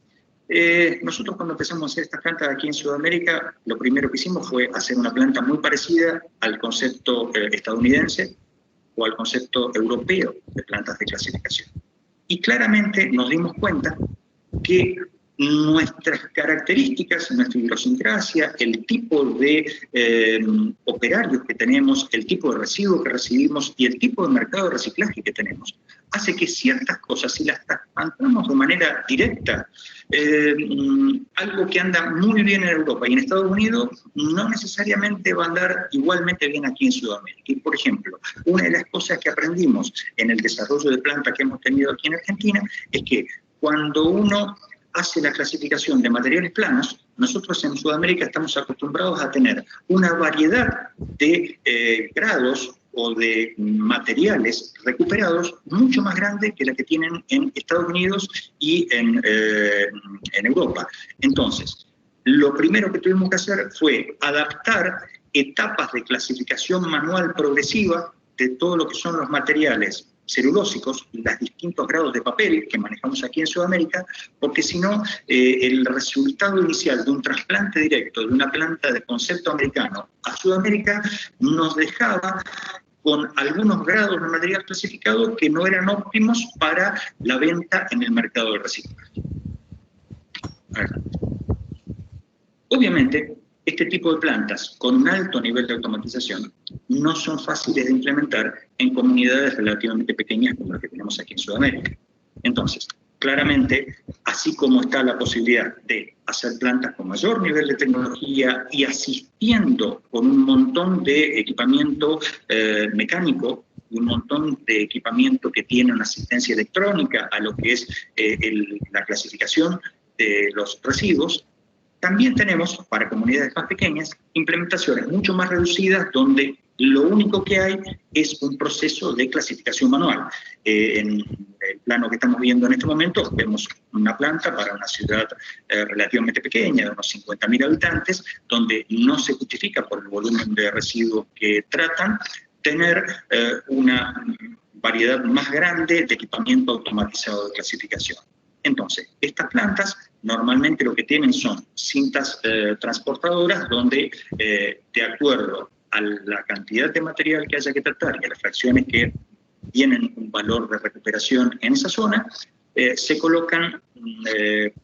Nosotros cuando empezamos a hacer estas plantas aquí en Sudamérica, lo primero que hicimos fue hacer una planta muy parecida al concepto estadounidense o al concepto europeo de plantas de clasificación. Y claramente nos dimos cuenta que nuestras características, nuestra idiosincrasia, el tipo de operarios que tenemos, el tipo de residuos que recibimos y el tipo de mercado de reciclaje que tenemos, hace que ciertas cosas, si las trasplantamos de manera directa, algo que anda muy bien en Europa y en Estados Unidos, no necesariamente va a andar igualmente bien aquí en Sudamérica. Y, por ejemplo, una de las cosas que aprendimos en el desarrollo de plantas que hemos tenido aquí en Argentina es que cuando uno hace la clasificación de materiales planos, nosotros en Sudamérica estamos acostumbrados a tener una variedad de grados o de materiales recuperados mucho más grande que la que tienen en Estados Unidos y en Europa. Entonces, lo primero que tuvimos que hacer fue adaptar etapas de clasificación manual progresiva de todo lo que son los materiales celulósicos y los distintos grados de papel que manejamos aquí en Sudamérica, porque si no, el resultado inicial de un trasplante directo de una planta de concepto americano a Sudamérica nos dejaba con algunos grados de material clasificado que no eran óptimos para la venta en el mercado de reciclaje. Obviamente, este tipo de plantas con un alto nivel de automatización no son fáciles de implementar en comunidades relativamente pequeñas como las que tenemos aquí en Sudamérica. Entonces, claramente, así como está la posibilidad de hacer plantas con mayor nivel de tecnología y asistiendo con un montón de equipamiento mecánico, y un montón de equipamiento que tiene una asistencia electrónica a lo que es la clasificación de los residuos, también tenemos, para comunidades más pequeñas, implementaciones mucho más reducidas donde lo único que hay es un proceso de clasificación manual. En el plano que estamos viendo en este momento, vemos una planta para una ciudad relativamente pequeña, de unos 50.000 habitantes, donde no se justifica por el volumen de residuos que tratan tener una variedad más grande de equipamiento automatizado de clasificación. Entonces, estas plantas normalmente lo que tienen son cintas transportadoras donde, de acuerdo a la cantidad de material que haya que tratar y a las fracciones que tienen un valor de recuperación en esa zona, se colocan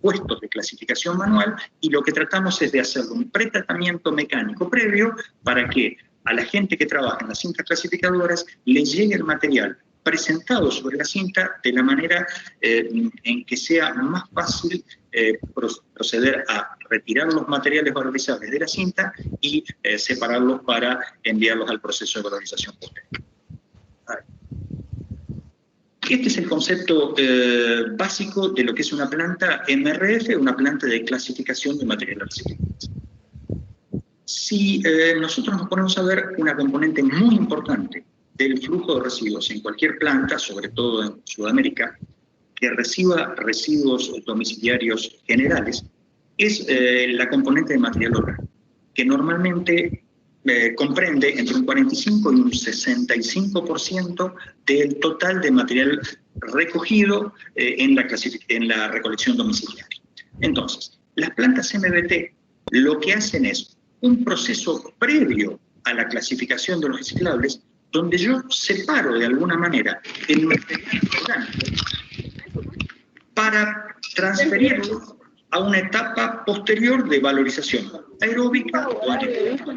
puestos de clasificación manual y lo que tratamos es de hacer un pretratamiento mecánico previo para que a la gente que trabaja en las cintas clasificadoras le llegue el material presentado sobre la cinta de la manera en que sea más fácil proceder a retirar los materiales valorizables de la cinta y separarlos para enviarlos al proceso de valorización posterior. Este es el concepto básico de lo que es una planta MRF, una planta de clasificación de materiales reciclables. Si nosotros nos ponemos a ver una componente muy importante del flujo de residuos en cualquier planta, sobre todo en Sudamérica, que reciba residuos domiciliarios generales, es la componente de material orgánico, que normalmente comprende entre un 45 y un 65% del total de material recogido en la recolección domiciliaria. Entonces, las plantas MBT lo que hacen es un proceso previo a la clasificación de los reciclables, donde yo separo de alguna manera el material orgánico para transferirlo a una etapa posterior de valorización, aeróbica o anaeróbica.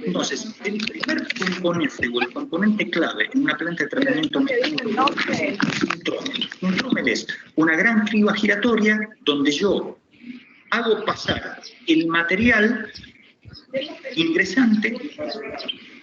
Entonces, el primer componente o el componente clave en una planta de tratamiento mecánico es un trómel. Un trómel es una gran criba giratoria donde yo hago pasar el material ingresante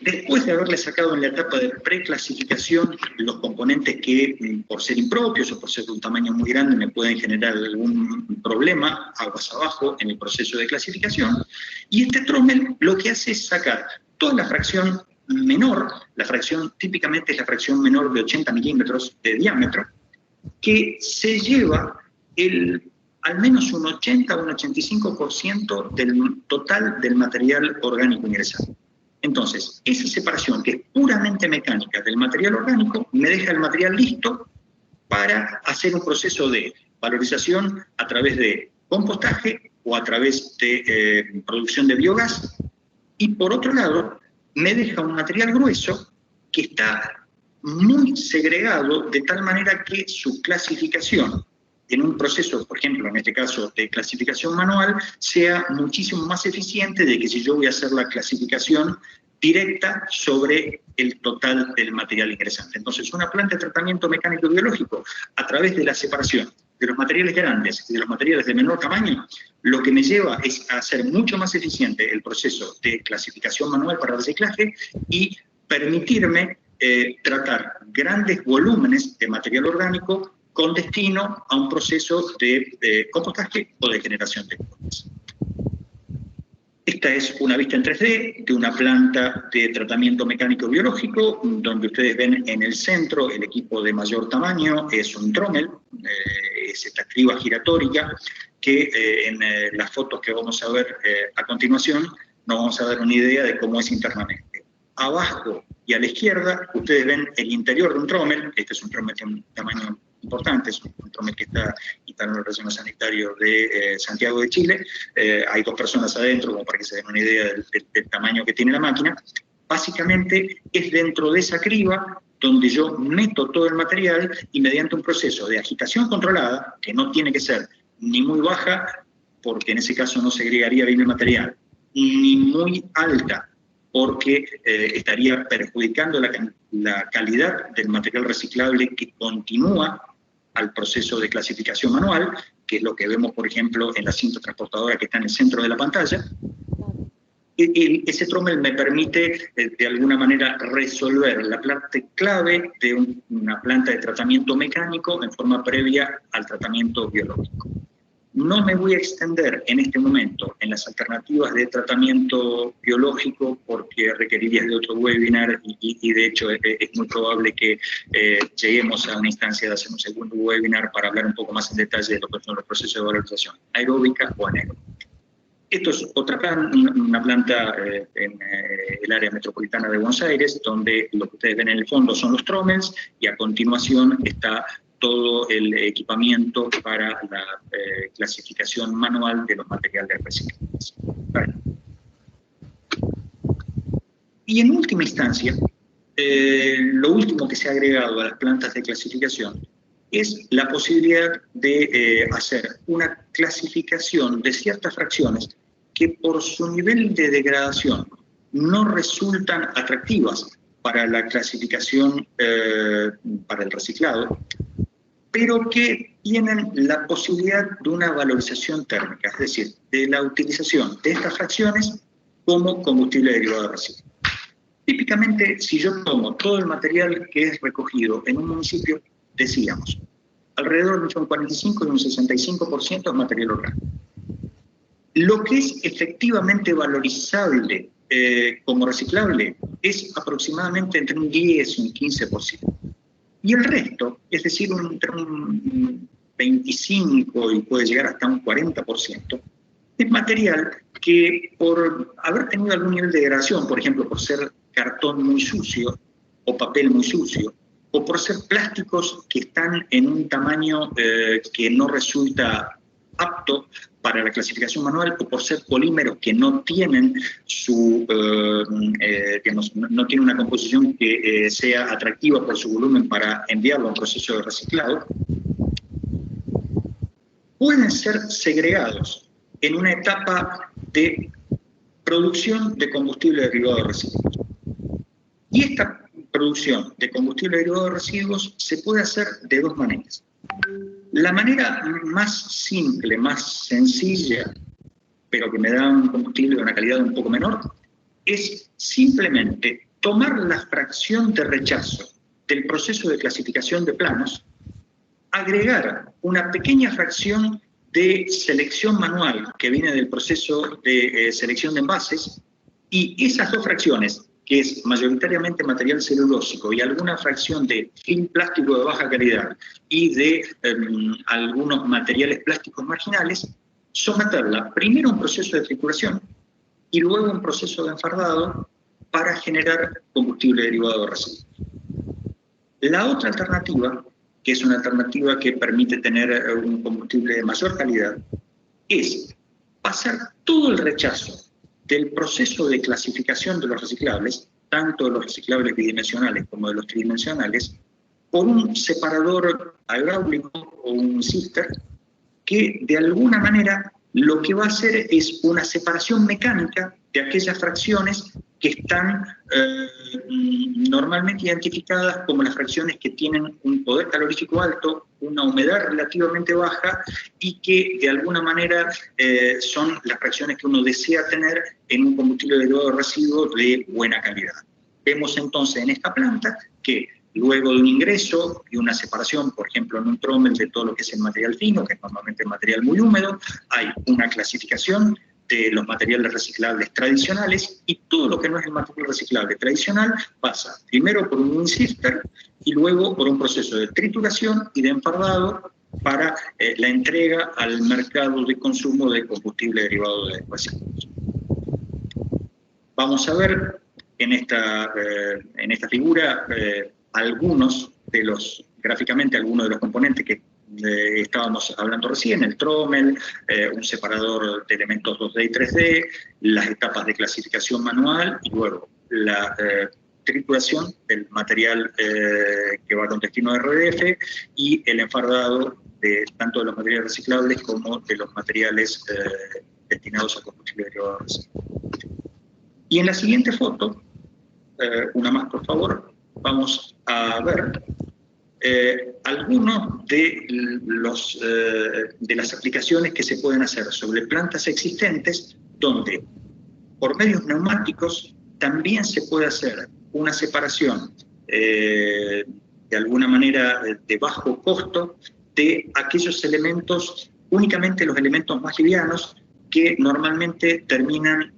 después de haberle sacado en la etapa de preclasificación los componentes que por ser impropios o por ser de un tamaño muy grande me pueden generar algún problema aguas abajo en el proceso de clasificación, y este trómel lo que hace es sacar toda la fracción menor, la fracción típicamente es la fracción menor de 80 milímetros de diámetro, que se lleva al menos un 80 o un 85% del total del material orgánico ingresado. Entonces, esa separación, que es puramente mecánica del material orgánico, me deja el material listo para hacer un proceso de valorización a través de compostaje o a través de producción de biogás. Y por otro lado, me deja un material grueso que está muy segregado de tal manera que su clasificación en un proceso, por ejemplo, en este caso de clasificación manual, sea muchísimo más eficiente de que si yo voy a hacer la clasificación directa sobre el total del material ingresante. Entonces, una planta de tratamiento mecánico biológico, a través de la separación de los materiales grandes y de los materiales de menor tamaño, lo que me lleva es a hacer mucho más eficiente el proceso de clasificación manual para reciclaje y permitirme tratar grandes volúmenes de material orgánico con destino a un proceso de compostaje o de generación de compost. Esta es una vista en 3D de una planta de tratamiento mecánico biológico, donde ustedes ven en el centro el equipo de mayor tamaño, es un trómel, es esta criba giratoria, que en las fotos que vamos a ver a continuación nos vamos a dar una idea de cómo es internamente. Abajo y a la izquierda ustedes ven el interior de un trómel, este es un trómel de un tamaño importante, es un trómel que está instalado en el relleno sanitario de Santiago de Chile. Hay 2 personas adentro, como para que se den una idea del tamaño que tiene la máquina. Básicamente es dentro de esa criba donde yo meto todo el material y mediante un proceso de agitación controlada, que no tiene que ser ni muy baja, porque en ese caso no segregaría bien el material, ni muy alta, porque estaría perjudicando la calidad del material reciclable que continúa al proceso de clasificación manual, que es lo que vemos, por ejemplo, en la cinta transportadora que está en el centro de la pantalla. Ese trómel me permite, de alguna manera, resolver la parte clave de una planta de tratamiento mecánico en forma previa al tratamiento biológico. No me voy a extender en este momento en las alternativas de tratamiento biológico porque requeriría de otro webinar y de hecho es muy probable que lleguemos a una instancia de hacer un segundo webinar para hablar un poco más en detalle de lo que son los procesos de valorización aeróbica o anaeróbica. Esto es una planta en el área metropolitana de Buenos Aires, donde lo que ustedes ven en el fondo son los trómels y a continuación está todo el equipamiento para la clasificación manual de los materiales reciclables. Bueno. Y en última instancia, lo último que se ha agregado a las plantas de clasificación es la posibilidad de hacer una clasificación de ciertas fracciones que por su nivel de degradación no resultan atractivas para la clasificación para el reciclado, pero que tienen la posibilidad de una valorización térmica, es decir, de la utilización de estas fracciones como combustible derivado de residuos. Típicamente, si yo tomo todo el material que es recogido en un municipio, decíamos, alrededor de un 45 y un 65% es material orgánico. Lo que es efectivamente valorizable como reciclable es aproximadamente entre un 10 y un 15%. Y el resto, es decir, entre un 25 y puede llegar hasta un 40%, es material que por haber tenido algún nivel de degradación, por ejemplo, por ser cartón muy sucio o papel muy sucio, o por ser plásticos que están en un tamaño que no resulta apto para la clasificación manual, o por ser polímeros que no tienen no tienen una composición que sea atractiva por su volumen para enviarlo a un proceso de reciclado, pueden ser segregados en una etapa de producción de combustible derivado de residuos. Y esta producción de combustible derivado de residuos se puede hacer de dos maneras. La manera más simple, más sencilla, pero que me da un combustible de una calidad un poco menor, es simplemente tomar la fracción de rechazo del proceso de clasificación de planos, agregar una pequeña fracción de selección manual que viene del proceso de selección de envases, y esas dos fracciones, que es mayoritariamente material celulósico y alguna fracción de film plástico de baja calidad y de algunos materiales plásticos marginales, someterla primero a un proceso de trituración y luego a un proceso de enfardado para generar combustible derivado de residuos. La otra alternativa, que es una alternativa que permite tener un combustible de mayor calidad, es pasar todo el rechazo del proceso de clasificación de los reciclables, tanto de los reciclables bidimensionales como de los tridimensionales, por un separador hidráulico o un sifter, que de alguna manera lo que va a hacer es una separación mecánica de aquellas fracciones que están normalmente identificadas como las fracciones que tienen un poder calorífico alto, una humedad relativamente baja y que de alguna manera son las fracciones que uno desea tener en un combustible derivado de residuos de buena calidad. Vemos entonces en esta planta que luego de un ingreso y una separación, por ejemplo, en un trommel de todo lo que es el material fino, que es normalmente material muy húmedo, hay una clasificación de los materiales reciclables tradicionales, y todo lo que no es el material reciclable tradicional pasa primero por un sifter y luego por un proceso de trituración y de enfardado para la entrega al mercado de consumo de combustible derivado de residuos. Vamos a ver en esta figura gráficamente algunos de los componentes que estábamos hablando recién: el trommel, un separador de elementos 2D y 3D, las etapas de clasificación manual y luego la trituración del material que va con destino de RDF y el enfardado tanto de los materiales reciclables como de los materiales destinados a combustible derivado de residuos. Y en la siguiente foto, una más por favor, vamos a ver algunos de las aplicaciones que se pueden hacer sobre plantas existentes, donde por medios neumáticos también se puede hacer una separación de alguna manera de bajo costo de aquellos elementos, únicamente los elementos más livianos, que normalmente terminan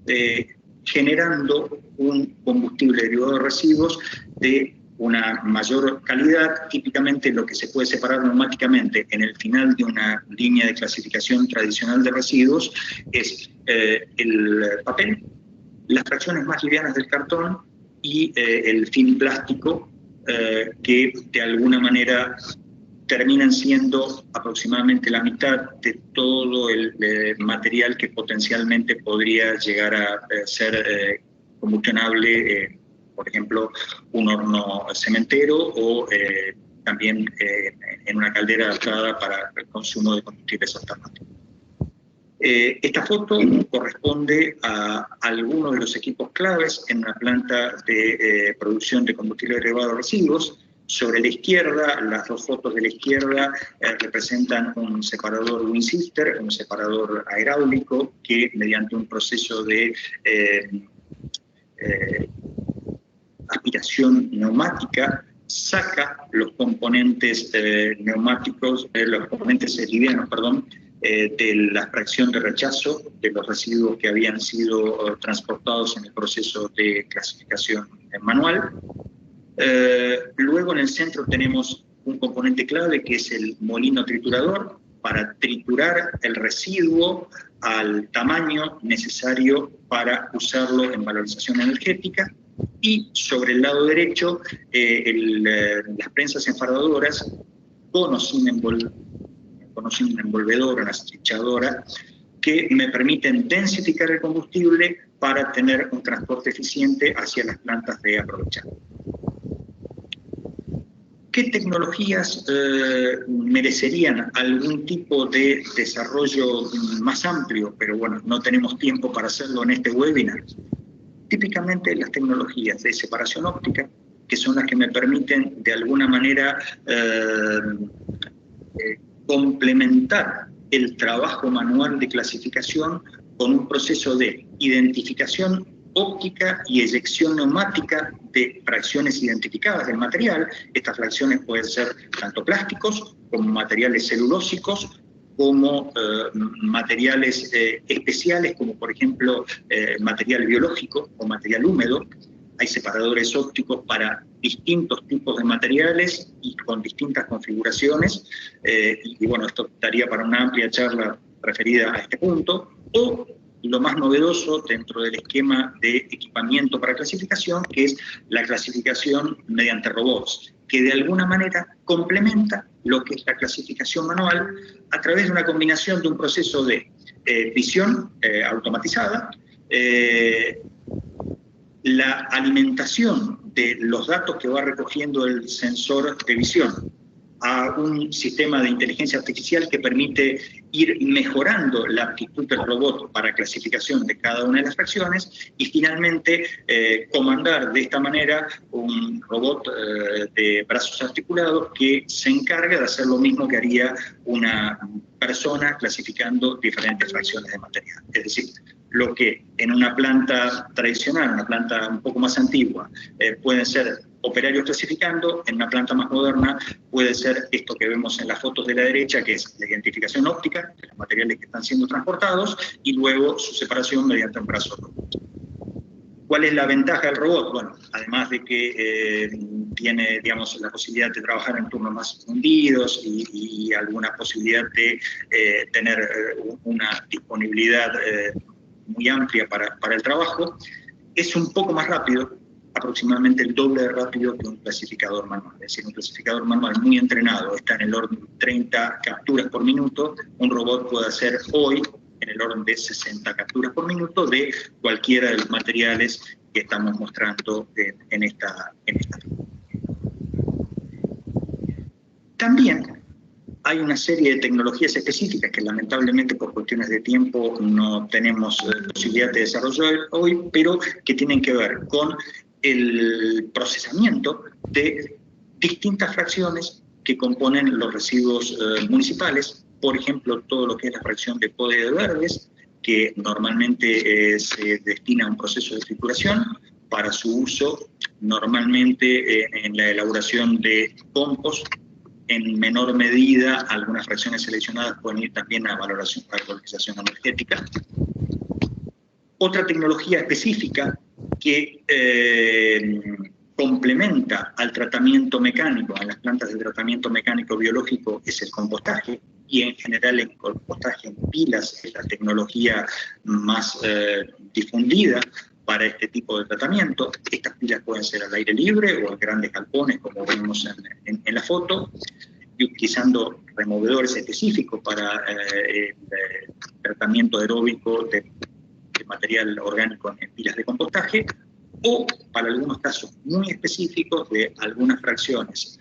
generando un combustible derivado de residuos de una mayor calidad. Típicamente lo que se puede separar neumáticamente en el final de una línea de clasificación tradicional de residuos es el papel, las fracciones más livianas del cartón y el film plástico, que de alguna manera terminan siendo aproximadamente la mitad de todo el material que potencialmente podría llegar a ser combustionable, por ejemplo, un horno cementero o también en una caldera adaptada para el consumo de combustibles alternativos. Esta foto corresponde a algunos de los equipos claves en una planta de producción de combustible derivado de residuos. Sobre la izquierda, las dos fotos de la izquierda representan un separador Winchester, un separador hidráulico que mediante un proceso de aspiración neumática saca los componentes neumáticos, los componentes livianos, perdón, de la fracción de rechazo de los residuos que habían sido transportados en el proceso de clasificación manual. Luego en el centro tenemos un componente clave que es el molino triturador para triturar el residuo al tamaño necesario para usarlo en valorización energética. Y sobre el lado derecho, las prensas enfardadoras con o sin envolvedor, una estrichadora, que me permiten densificar el combustible para tener un transporte eficiente hacia las plantas de aprovechamiento. ¿Qué tecnologías merecerían algún tipo de desarrollo más amplio? Pero bueno, no tenemos tiempo para hacerlo en este webinar. Típicamente las tecnologías de separación óptica, que son las que me permiten de alguna manera complementar el trabajo manual de clasificación con un proceso de identificación óptica y eyección neumática de fracciones identificadas del material. Estas fracciones pueden ser tanto plásticos como materiales celulósicos, como materiales especiales, como por ejemplo material biológico o material húmedo. Hay separadores ópticos para distintos tipos de materiales y con distintas configuraciones, y bueno, esto daría para una amplia charla referida a este punto. O lo más novedoso dentro del esquema de equipamiento para clasificación, que es la clasificación mediante robots, que de alguna manera complementa lo que es la clasificación manual a través de una combinación de un proceso de visión automatizada, la alimentación de los datos que va recogiendo el sensor de visión a un sistema de inteligencia artificial que permite ir mejorando la aptitud del robot para clasificación de cada una de las fracciones, y finalmente comandar de esta manera un robot de brazos articulados que se encarga de hacer lo mismo que haría una persona clasificando diferentes fracciones de material. Es decir, lo que en una planta tradicional, una planta un poco más antigua, pueden ser operarios clasificando, en una planta más moderna puede ser esto que vemos en las fotos de la derecha, que es la identificación óptica de los materiales que están siendo transportados y luego su separación mediante un brazo robot. ¿Cuál es la ventaja del robot? Bueno, además de que tiene, digamos, la posibilidad de trabajar en turnos más hundidos y alguna posibilidad de tener una disponibilidad muy amplia para el trabajo, es un poco más rápido, aproximadamente el doble de rápido que un clasificador manual. Es decir, un clasificador manual muy entrenado está en el orden de 30 capturas por minuto, un robot puede hacer hoy en el orden de 60 capturas por minuto de cualquiera de los materiales que estamos mostrando en esta. También hay una serie de tecnologías específicas que lamentablemente por cuestiones de tiempo no tenemos posibilidad de desarrollar hoy, pero que tienen que ver con el procesamiento de distintas fracciones que componen los residuos municipales. Por ejemplo, todo lo que es la fracción de poda de verdes, que normalmente se destina a un proceso de trituración para su uso normalmente en la elaboración de compost. En menor medida, algunas fracciones seleccionadas pueden ir también a valorización energética. Otra tecnología específica que complementa al tratamiento mecánico, a las plantas de tratamiento mecánico biológico, es el compostaje, y en general el compostaje en pilas es la tecnología más difundida para este tipo de tratamiento. Estas pilas pueden ser al aire libre o en grandes galpones, como vemos en la foto, y utilizando removedores específicos para el tratamiento aeróbico de material orgánico en pilas de compostaje, o para algunos casos muy específicos de algunas fracciones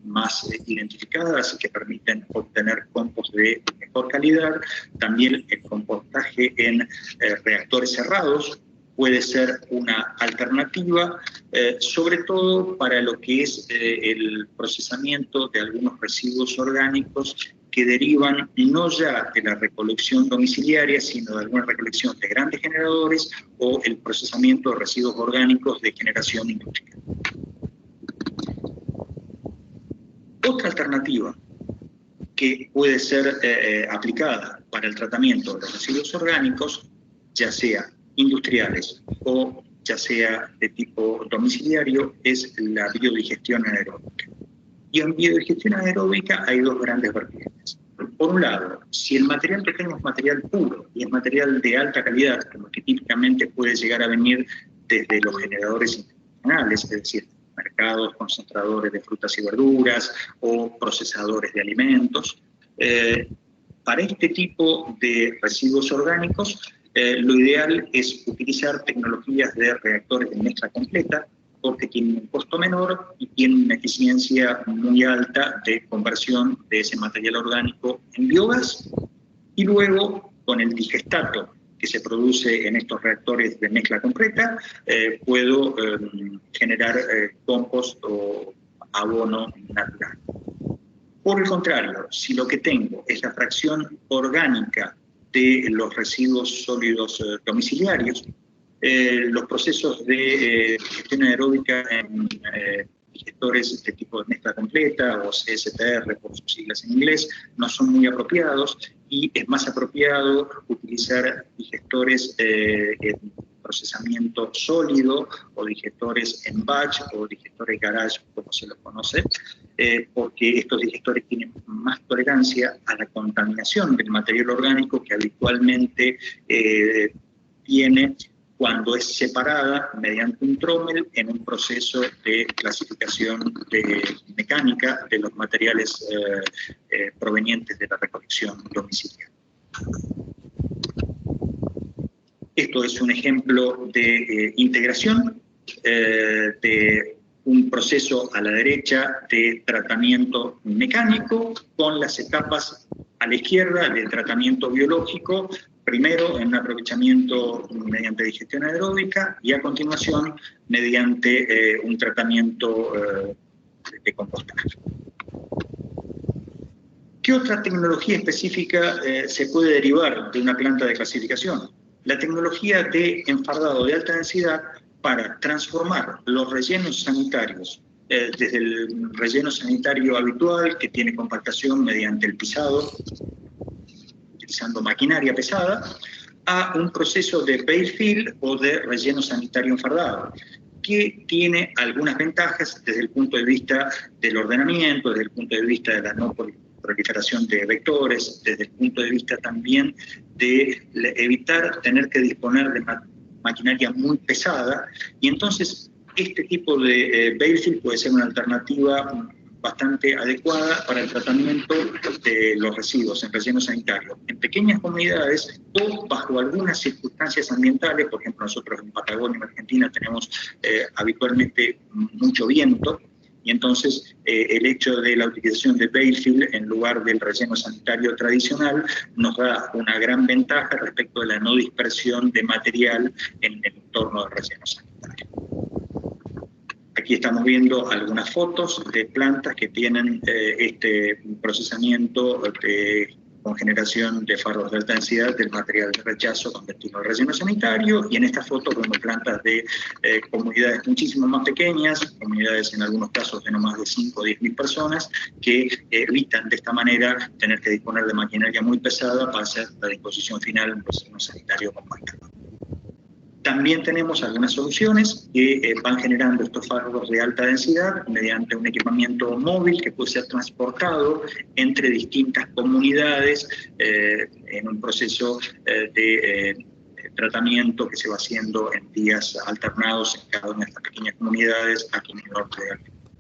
más identificadas y que permiten obtener compost de mejor calidad. También el compostaje en reactores cerrados puede ser una alternativa, sobre todo para lo que es el procesamiento de algunos residuos orgánicos que derivan no ya de la recolección domiciliaria, sino de alguna recolección de grandes generadores o el procesamiento de residuos orgánicos de generación industrial. Otra alternativa que puede ser aplicada para el tratamiento de los residuos orgánicos, ya sea industriales o ya sea de tipo domiciliario, es la biodigestión anaeróbica. Y en biodigestión anaeróbica hay dos grandes vertientes. Por un lado, si el material que tenemos es material puro y es material de alta calidad, como que típicamente puede llegar a venir desde los generadores internacionales, es decir, mercados concentradores de frutas y verduras o procesadores de alimentos, para este tipo de residuos orgánicos, lo ideal es utilizar tecnologías de reactores de mezcla completa, porque tienen un costo menor y tienen una eficiencia muy alta de conversión de ese material orgánico en biogás, y luego con el digestato que se produce en estos reactores de mezcla concreta, puedo generar compost o abono natural. Por el contrario, si lo que tengo es la fracción orgánica de los residuos sólidos domiciliarios, los procesos de gestión aeróbica en digestores de tipo de mezcla completa o CSTR por sus siglas en inglés no son muy apropiados, y es más apropiado utilizar digestores en procesamiento sólido o digestores en batch o digestores garage, como se los conoce, porque estos digestores tienen más tolerancia a la contaminación del material orgánico que habitualmente tiene cuando es separada mediante un trommel en un proceso de clasificación mecánica de los materiales provenientes de la recolección domiciliaria. Esto es un ejemplo de integración de un proceso a la derecha de tratamiento mecánico con las etapas a la izquierda de tratamiento biológico, primero en un aprovechamiento mediante digestión aeróbica y a continuación mediante un tratamiento de compostaje. ¿Qué otra tecnología específica se puede derivar de una planta de clasificación? La tecnología de enfardado de alta densidad para transformar los rellenos sanitarios, desde el relleno sanitario habitual, que tiene compactación mediante el pisado, utilizando maquinaria pesada, a un proceso de bale fill o de relleno sanitario enfardado, que tiene algunas ventajas desde el punto de vista del ordenamiento, desde el punto de vista de la no proliferación de vectores, desde el punto de vista también de evitar tener que disponer de maquinaria muy pesada, y entonces este tipo de bale fill puede ser una alternativa bastante adecuada para el tratamiento de los residuos en relleno sanitario, en pequeñas comunidades o bajo algunas circunstancias ambientales. Por ejemplo, nosotros en Patagonia, en Argentina, tenemos habitualmente mucho viento, y entonces el hecho de la utilización de bale fill en lugar del relleno sanitario tradicional nos da una gran ventaja respecto de la no dispersión de material en el entorno del relleno sanitario. Aquí estamos viendo algunas fotos de plantas que tienen este procesamiento con generación de fardos de alta densidad del material de rechazo convertido al relleno sanitario, y en esta foto vemos plantas de comunidades muchísimo más pequeñas, comunidades en algunos casos de no más de 5 o 10.000 personas, que evitan de esta manera tener que disponer de maquinaria muy pesada para hacer la disposición final del relleno sanitario compactado. También tenemos algunas soluciones que van generando estos fardos de alta densidad mediante un equipamiento móvil que puede ser transportado entre distintas comunidades en un proceso de tratamiento que se va haciendo en días alternados en cada una de estas pequeñas comunidades aquí en el norte de Argentina.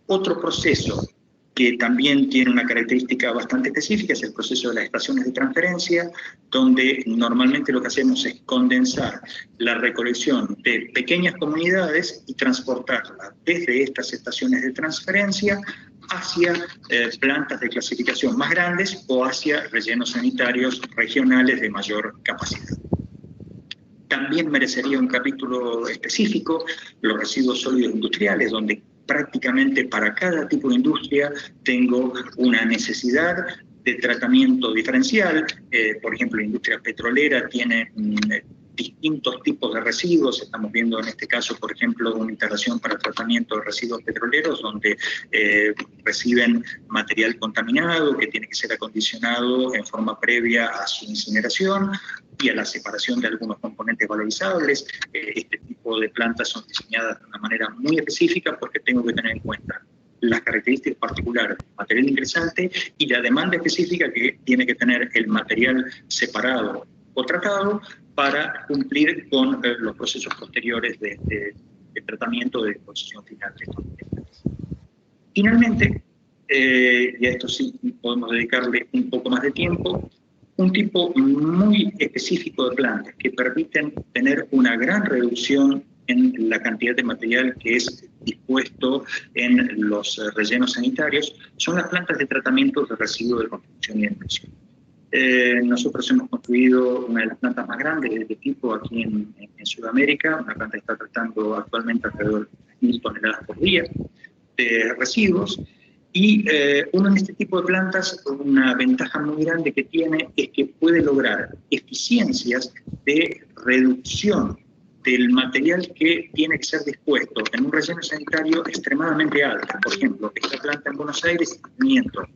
Otro proceso que también tiene una característica bastante específica es el proceso de las estaciones de transferencia, donde normalmente lo que hacemos es condensar la recolección de pequeñas comunidades y transportarla desde estas estaciones de transferencia hacia plantas de clasificación más grandes o hacia rellenos sanitarios regionales de mayor capacidad. También merecería un capítulo específico los residuos sólidos industriales, donde prácticamente para cada tipo de industria tengo una necesidad de tratamiento diferencial. Por ejemplo, la industria petrolera tiene distintos tipos de residuos. Estamos viendo en este caso, por ejemplo, una instalación para tratamiento de residuos petroleros donde reciben material contaminado que tiene que ser acondicionado en forma previa a su incineración y a la separación de algunos componentes valorizables. Este tipo de plantas son diseñadas de una manera muy específica porque tengo que tener en cuenta las características particulares del material ingresante y la demanda específica que tiene que tener el material separado o tratado para cumplir con los procesos posteriores de tratamiento de disposición final de estos materiales. Finalmente, y a esto sí podemos dedicarle un poco más de tiempo, un tipo muy específico de plantas que permiten tener una gran reducción en la cantidad de material que es dispuesto en los rellenos sanitarios son las plantas de tratamiento de residuos de construcción y demolición. Nosotros hemos construido una de las plantas más grandes de este tipo aquí en Sudamérica, una planta que está tratando actualmente alrededor de 1.000 toneladas por día de residuos. Y uno en este tipo de plantas, una ventaja muy grande que tiene es que puede lograr eficiencias de reducción del material que tiene que ser dispuesto en un relleno sanitario extremadamente alto. Por ejemplo, esta planta en Buenos Aires está teniendo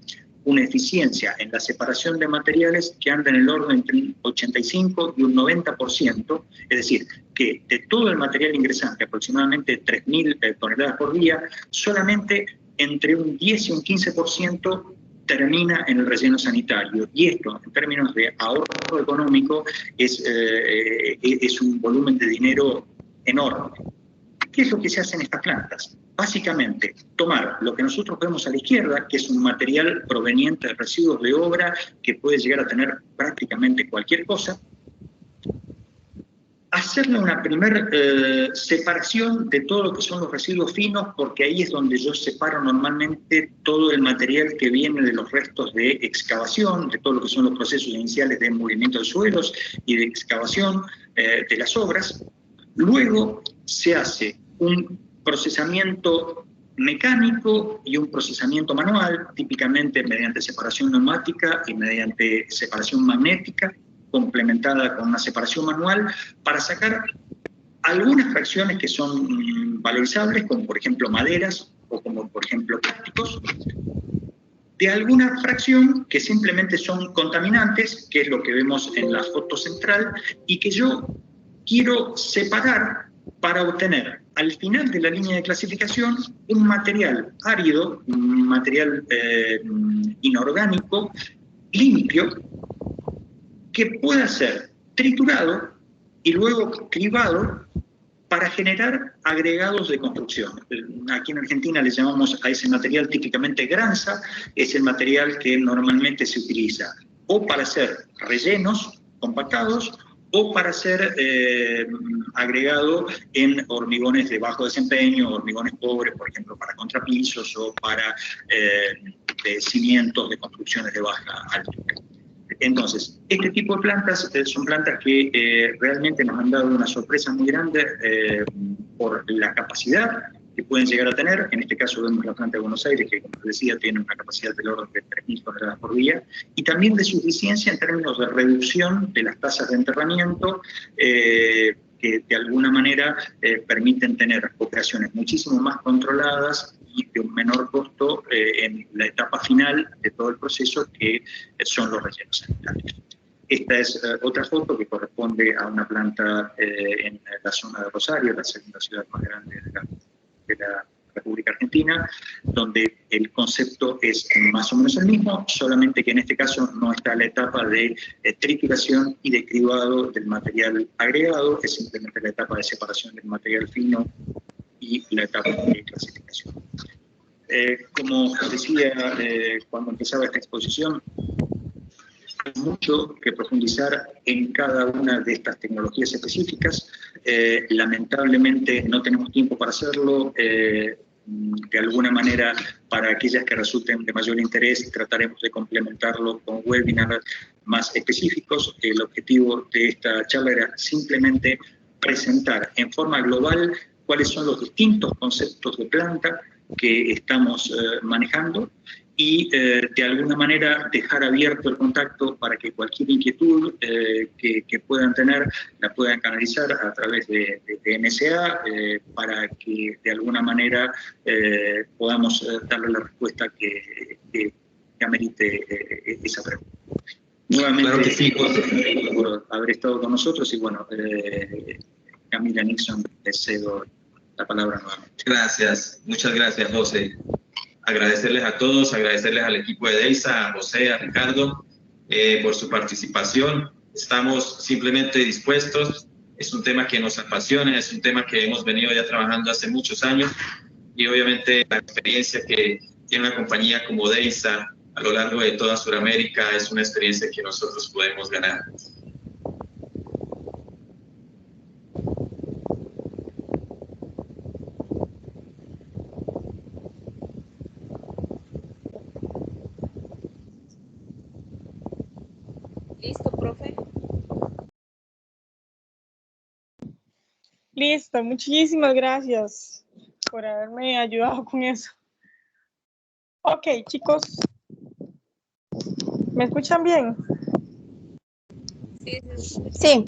una eficiencia en la separación de materiales que anda en el orden entre un 85 y un 90%, es decir, que de todo el material ingresante, aproximadamente 3.000 toneladas por día, solamente entre un 10 y un 15% termina en el relleno sanitario. Y esto, en términos de ahorro económico, es un volumen de dinero enorme. ¿Qué es lo que se hace en estas plantas? Básicamente, tomar lo que nosotros vemos a la izquierda, que es un material proveniente de residuos de obra que puede llegar a tener prácticamente cualquier cosa, hacerle una primera separación de todo lo que son los residuos finos, porque ahí es donde yo separo normalmente todo el material que viene de los restos de excavación, de todo lo que son los procesos iniciales de movimiento de suelos y de excavación de las obras. Luego se hace un procesamiento mecánico y un procesamiento manual, típicamente mediante separación neumática y mediante separación magnética, complementada con una separación manual, para sacar algunas fracciones que son valorizables, como por ejemplo maderas o como por ejemplo plásticos, de alguna fracción que simplemente son contaminantes, que es lo que vemos en la foto central, y que yo quiero separar para obtener al final de la línea de clasificación un material árido, un material inorgánico, limpio, que pueda ser triturado y luego cribado para generar agregados de construcción. Aquí en Argentina le llamamos a ese material típicamente granza, es el material que normalmente se utiliza o para hacer rellenos compactados o para ser agregado en hormigones de bajo desempeño, hormigones pobres, por ejemplo, para contrapisos o para cimientos de construcciones de baja altura. Entonces, este tipo de plantas son plantas que realmente nos han dado una sorpresa muy grande por la capacidad que pueden llegar a tener. En este caso vemos la planta de Buenos Aires, que como decía, tiene una capacidad del orden de 3.000 toneladas por día, y también de suficiencia en términos de reducción de las tasas de enterramiento, que de alguna manera permiten tener operaciones muchísimo más controladas y de un menor costo en la etapa final de todo el proceso, que son los rellenos sanitarios. Esta es otra foto que corresponde a una planta en la zona de Rosario, la segunda ciudad más grande de la República Argentina, donde el concepto es más o menos el mismo, solamente que en este caso no está la etapa de trituración y de cribado del material agregado, es simplemente la etapa de separación del material fino y la etapa de clasificación. Como decía cuando empezaba esta exposición, hay mucho que profundizar en cada una de estas tecnologías específicas. Lamentablemente no tenemos tiempo para hacerlo. De alguna manera, para aquellas que resulten de mayor interés, trataremos de complementarlo con webinars más específicos. El objetivo de esta charla era simplemente presentar en forma global cuáles son los distintos conceptos de planta que estamos manejando y de alguna manera dejar abierto el contacto para que cualquier inquietud que puedan tener la puedan canalizar a través de NSA para que de alguna manera podamos darle la respuesta que amerite esa pregunta. Nuevamente, claro que sí, por haber estado con nosotros y bueno, Camila Nixon, te cedo la palabra nuevamente. Gracias, muchas gracias, José. Agradecerles a todos, agradecerles al equipo de DEISA, a José, a Ricardo, por su participación. Estamos simplemente dispuestos, es un tema que nos apasiona, es un tema que hemos venido ya trabajando hace muchos años y obviamente la experiencia que tiene una compañía como DEISA a lo largo de toda Sudamérica es una experiencia que nosotros podemos ganar. profe. Listo, muchísimas gracias por haberme ayudado con eso. Ok, chicos, ¿me escuchan bien? Sí, sí. Sí.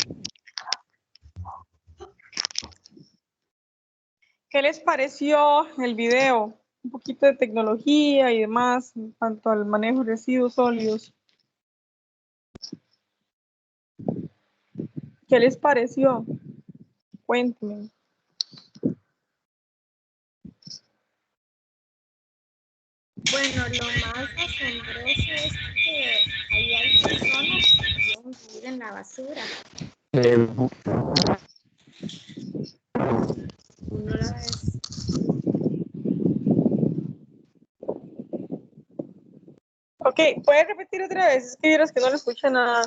¿Qué les pareció el video? Un poquito de tecnología y demás en cuanto al manejo de residuos sólidos. ¿Qué les pareció? Cuéntenme. Bueno, lo más asombroso es que ahí hay personas que pueden vivir en la basura. Uno la ve. Ok, ¿puedes repetir otra vez? Es que vieras que no le escuché nada.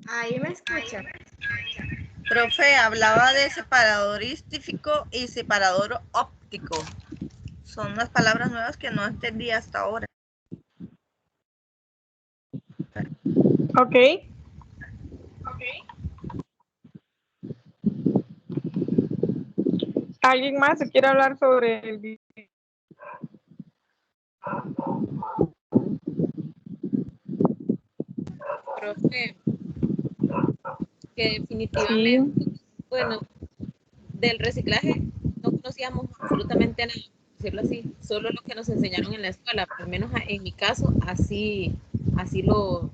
Ahí me escuchan. Profe, hablaba de separador ístifo y separador óptico. Son unas palabras nuevas que no entendí hasta ahora. Ok. ¿Alguien más se quiere hablar sobre el video? Profe, que definitivamente, bueno, del reciclaje no conocíamos absolutamente nada, por decirlo así, solo lo que nos enseñaron en la escuela, al menos en mi caso, así lo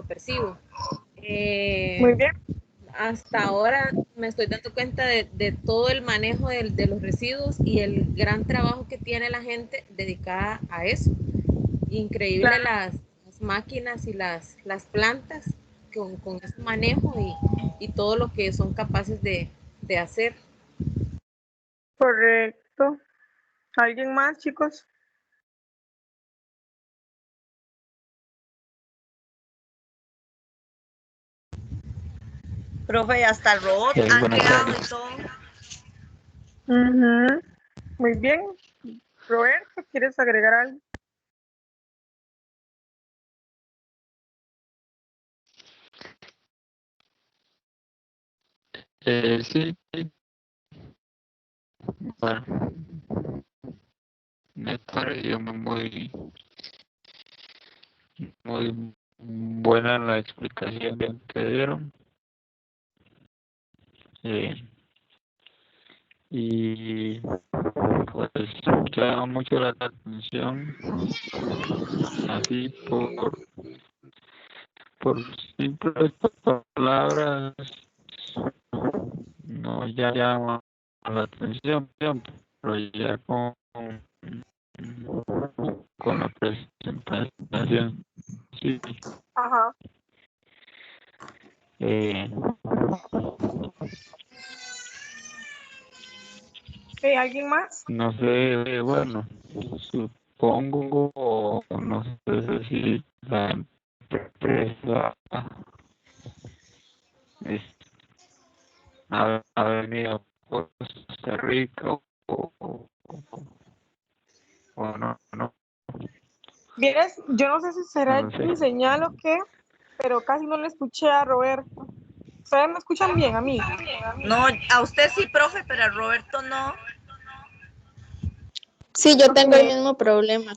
percibo. Muy bien. Hasta ahora me estoy dando cuenta de todo el manejo de los residuos y el gran trabajo que tiene la gente dedicada a eso. Increíble las máquinas y las plantas con ese manejo y todo lo que son capaces de hacer. Correcto. ¿Alguien más, chicos? Profe, hasta el robot Sí, han buenas creado tardes. y todo. Muy bien. Roberto, ¿quieres agregar algo? Sí, bueno, me pareció muy buena la explicación que dieron. Y pues llama mucho la atención, así por simples palabras, no ya llama la atención, pero ya con la presentación, sí. Ajá. ¿Alguien más? No sé, bueno, supongo, o no sé si la empresa ha venido por Costa Rica o no. Vieras, yo no sé si será No lo sé. mi señal o qué, pero casi no le escuché a Roberto. ¿Ustedes me escuchan bien a mí? No, a usted sí, profe, pero a Roberto no. Sí, yo tengo el Ok. mismo problema.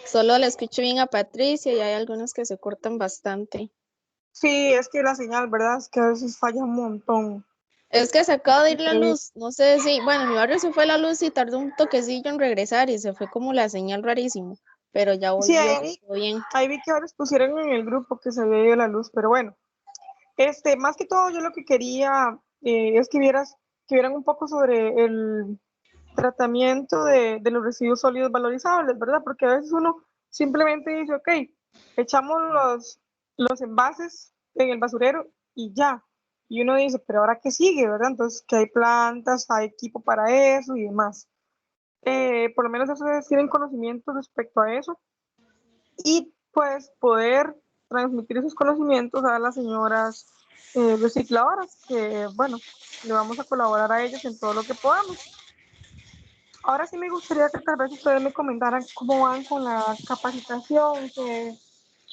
Solo le escucho bien a Patricia y hay algunos que se cortan bastante. Sí, es que la señal, ¿verdad? Es que a veces falla un montón. Es que se acaba de ir la Increíble. luz. No sé si, bueno, en mi barrio se fue la luz y tardó un toquecillo en regresar y se fue como la señal rarísimo. Pero ya Sí, volvió, todo bien. ahí vi que ahora pusieron en el grupo que se había ido la luz, pero bueno. Más que todo, yo lo que quería es que vieran un poco sobre el tratamiento de los residuos sólidos valorizables, ¿verdad? Porque a veces uno simplemente dice, ok, echamos los envases en el basurero y ya. Y uno dice, pero ahora qué sigue, ¿verdad? Entonces, que hay plantas, hay equipo para eso y demás. Por lo menos ustedes tienen conocimiento respecto a eso y pues poder transmitir esos conocimientos a las señoras recicladoras, que bueno, le vamos a colaborar a ellos en todo lo que podamos. Ahora sí me gustaría que tal vez ustedes me comentaran cómo van con la capacitación,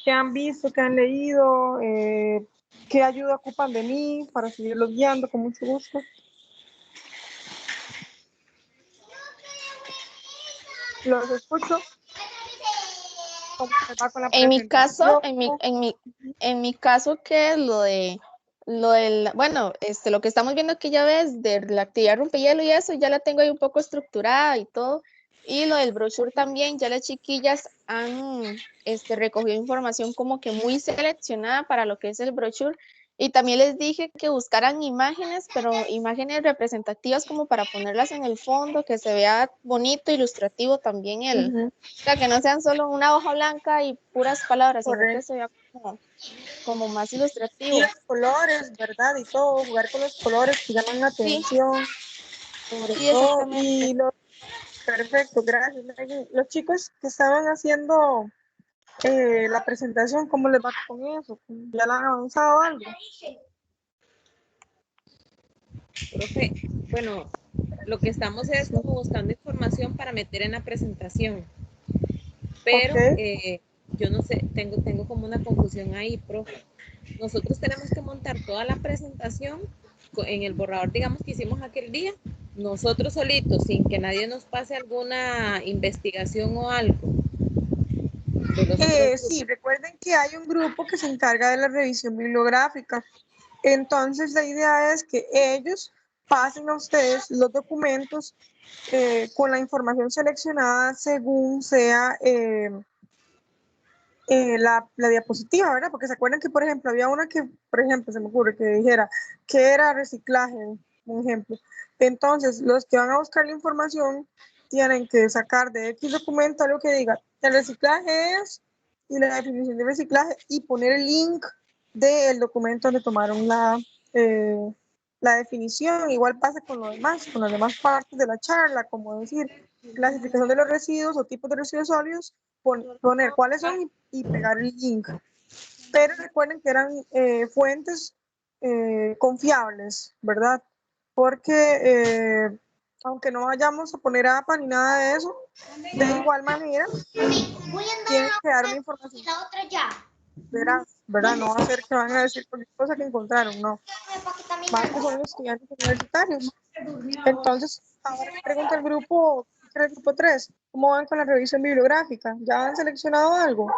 que han visto, que han leído, qué ayuda ocupan de mí para seguirlos guiando con mucho gusto. Los escucho. ¿Cómo les va con la En mi caso, presentación? en mi caso, que bueno, lo que estamos viendo aquí ya ves, de la actividad rompehielo y eso, ya la tengo ahí un poco estructurada y todo. Y lo del brochure también, ya las chiquillas han recogido información como que muy seleccionada para lo que es el brochure. Y también les dije que buscaran imágenes, pero imágenes representativas como para ponerlas en el fondo, que se vea bonito, ilustrativo también o sea, que no sean solo una hoja blanca y puras palabras, sino que se vea como más ilustrativo. Y los colores, ¿verdad? Y todo, jugar con los colores que llaman la atención. Sobre Sí, todo. exactamente. Perfecto, gracias, Maggie. Los chicos que estaban haciendo la presentación, ¿cómo les va con eso? ¿Ya le han avanzado algo? Profe, bueno, lo que estamos es como buscando información para meter en la presentación. Pero yo no sé, tengo como una confusión ahí, profe. Nosotros tenemos que montar toda la presentación en el borrador, digamos, que hicimos aquel día, nosotros solitos, sin que nadie nos pase alguna investigación o algo. Sí, recuerden que hay un grupo que se encarga de la revisión bibliográfica. Entonces, la idea es que ellos pasen a ustedes los documentos con la información seleccionada según sea la diapositiva, ¿verdad? Porque se acuerdan que, por ejemplo, había una que, por ejemplo, se me ocurre que dijera que era reciclaje, un ejemplo. Entonces, los que van a buscar la información tienen que sacar de X documento algo que diga, el reciclaje es, y la definición de reciclaje, y poner el link del documento donde tomaron la definición. Igual pasa con lo demás, con las demás partes de la charla, como decir, clasificación de los residuos o tipos de residuos sólidos, poner cuáles son y pegar el link. Pero recuerden que eran fuentes confiables, ¿verdad? Porque aunque no vayamos a poner APA ni nada de eso, de igual manera tienen que dar una información ¿verdad? No va a ser que van a decir cualquier cosa que encontraron, no. Más que son estudiantes universitarios. Entonces, ahora me pregunta el grupo 3, ¿cómo van con la revisión bibliográfica? ¿Ya han seleccionado algo?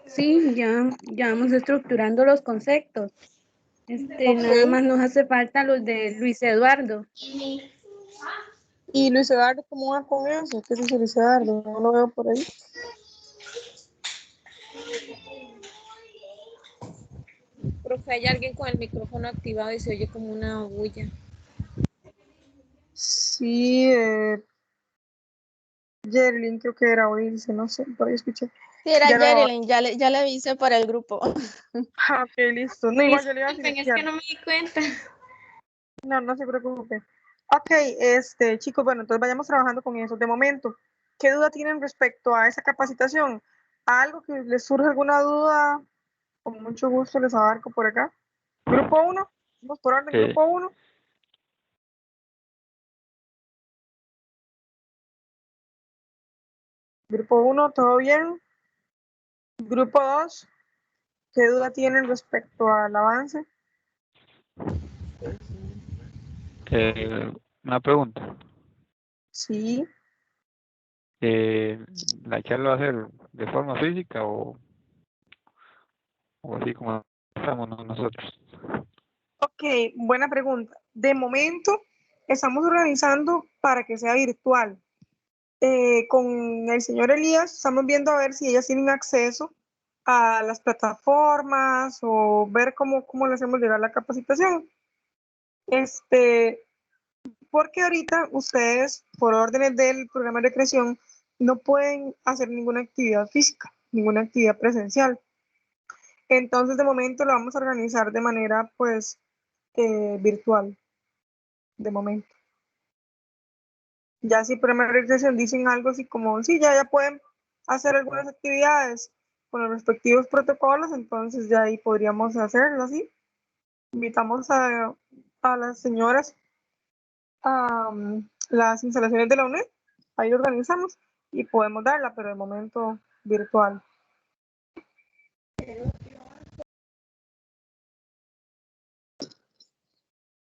Sí, ya vamos estructurando los conceptos. Nada más nos hace falta los de Luis Eduardo. ¿Y Luis Eduardo cómo va con eso? ¿Qué es eso, Luis Eduardo? No lo veo por ahí. Profe, hay alguien con el micrófono activado y se oye como una bulla. Sí, Jerlyn creo que era oírse, no sé, por ahí escuché. Sí, era Jerlyn, ya le avisé por el grupo. Ok, listo. No, igual yo le iba a decir. Es que no me di cuenta. No se preocupe. Ok, chicos, bueno, entonces vayamos trabajando con eso. De momento, ¿qué duda tienen respecto a esa capacitación? ¿Algo que les surge alguna duda? Con mucho gusto les abarco por acá. Grupo 1, vamos por orden, grupo 1. Grupo 1, ¿todo bien? Grupo 2, ¿qué duda tienen respecto al avance? Una pregunta. Sí. ¿La charla va a ser de forma física o así como estamos nosotros? Ok, buena pregunta. De momento, estamos organizando para que sea virtual. Con el señor Elías estamos viendo a ver si ellas tienen acceso a las plataformas o ver cómo le hacemos llegar la capacitación. Porque ahorita ustedes, por órdenes del programa de creación, no pueden hacer ninguna actividad física, ninguna actividad presencial. Entonces, de momento lo vamos a organizar de manera, pues, virtual, de momento. Ya si por organización dicen algo así como, sí, ya pueden hacer algunas actividades con los respectivos protocolos, entonces ya ahí podríamos hacerlo así. Invitamos a las señoras a las instalaciones de la UNED, ahí organizamos y podemos darla, pero de momento virtual.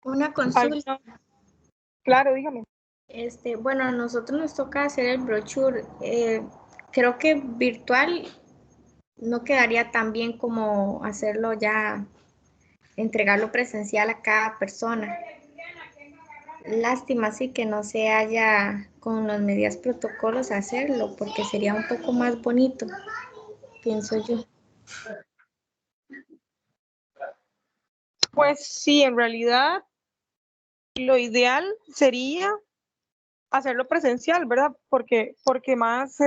Una consulta. Claro, dígame. Bueno, a nosotros nos toca hacer el brochure. Creo que virtual no quedaría tan bien como hacerlo ya, entregarlo presencial a cada persona. Lástima, sí, que no se haya con las medidas protocolos hacerlo, porque sería un poco más bonito, pienso yo. Pues sí, en realidad lo ideal sería hacerlo presencial, ¿verdad? Porque más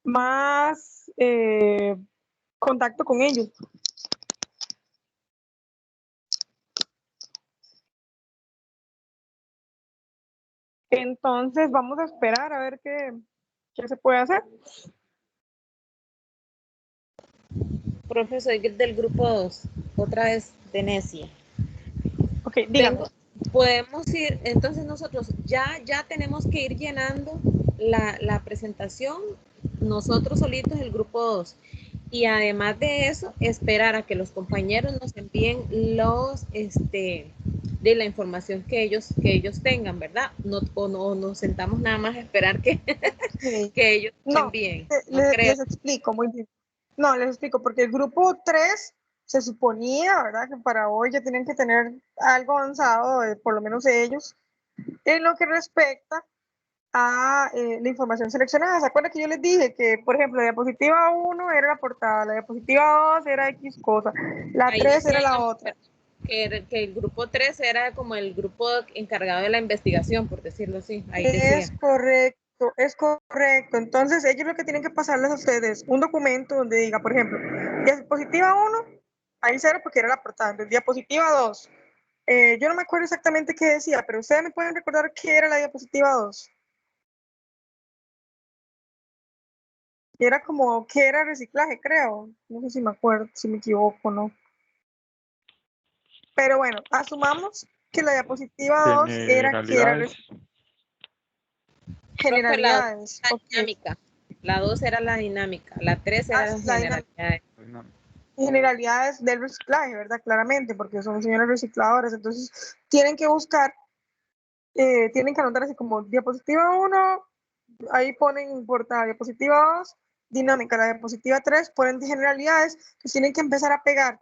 más contacto con ellos. Entonces vamos a esperar a ver qué se puede hacer. Profesor del grupo 2, otra vez de necia. Ok, dígame. Podemos ir, entonces nosotros ya tenemos que ir llenando la presentación, nosotros solitos, el grupo 2. Y además de eso, esperar a que los compañeros nos envíen de la información que ellos tengan, ¿verdad? No nos sentamos nada más a esperar que ellos nos envíen. Les explico muy bien. No, les explico, porque el grupo 3 se suponía, ¿verdad?, que para hoy ya tienen que tener algo avanzado, por lo menos ellos, en lo que respecta a la información seleccionada. ¿Se acuerdan que yo les dije que, por ejemplo, la diapositiva 1 era la portada, la diapositiva 2 era X cosa, la 3 era la otra? Que el grupo 3 era como el grupo encargado de la investigación, por decirlo así. Ahí es correcto. Es correcto. Entonces, ellos lo que tienen que pasarles a ustedes un documento donde diga, por ejemplo, diapositiva 1, ahí 0 porque era la portada. Entonces, diapositiva 2. Yo no me acuerdo exactamente qué decía, pero ustedes me pueden recordar qué era la diapositiva 2. Era como que era reciclaje, creo. No sé si me acuerdo, si me equivoco o no. Pero bueno, asumamos que la diapositiva 2 era que era generalidades. La dinámica. La 2 era la dinámica. La 3 era las generalidades. Generalidades del reciclaje, ¿verdad? Claramente, porque son señores recicladores. Entonces, tienen que buscar, tienen que anotar así como diapositiva 1, ahí ponen portada, diapositiva 2, dinámica, la diapositiva 3, ponen generalidades, que tienen que empezar a pegar.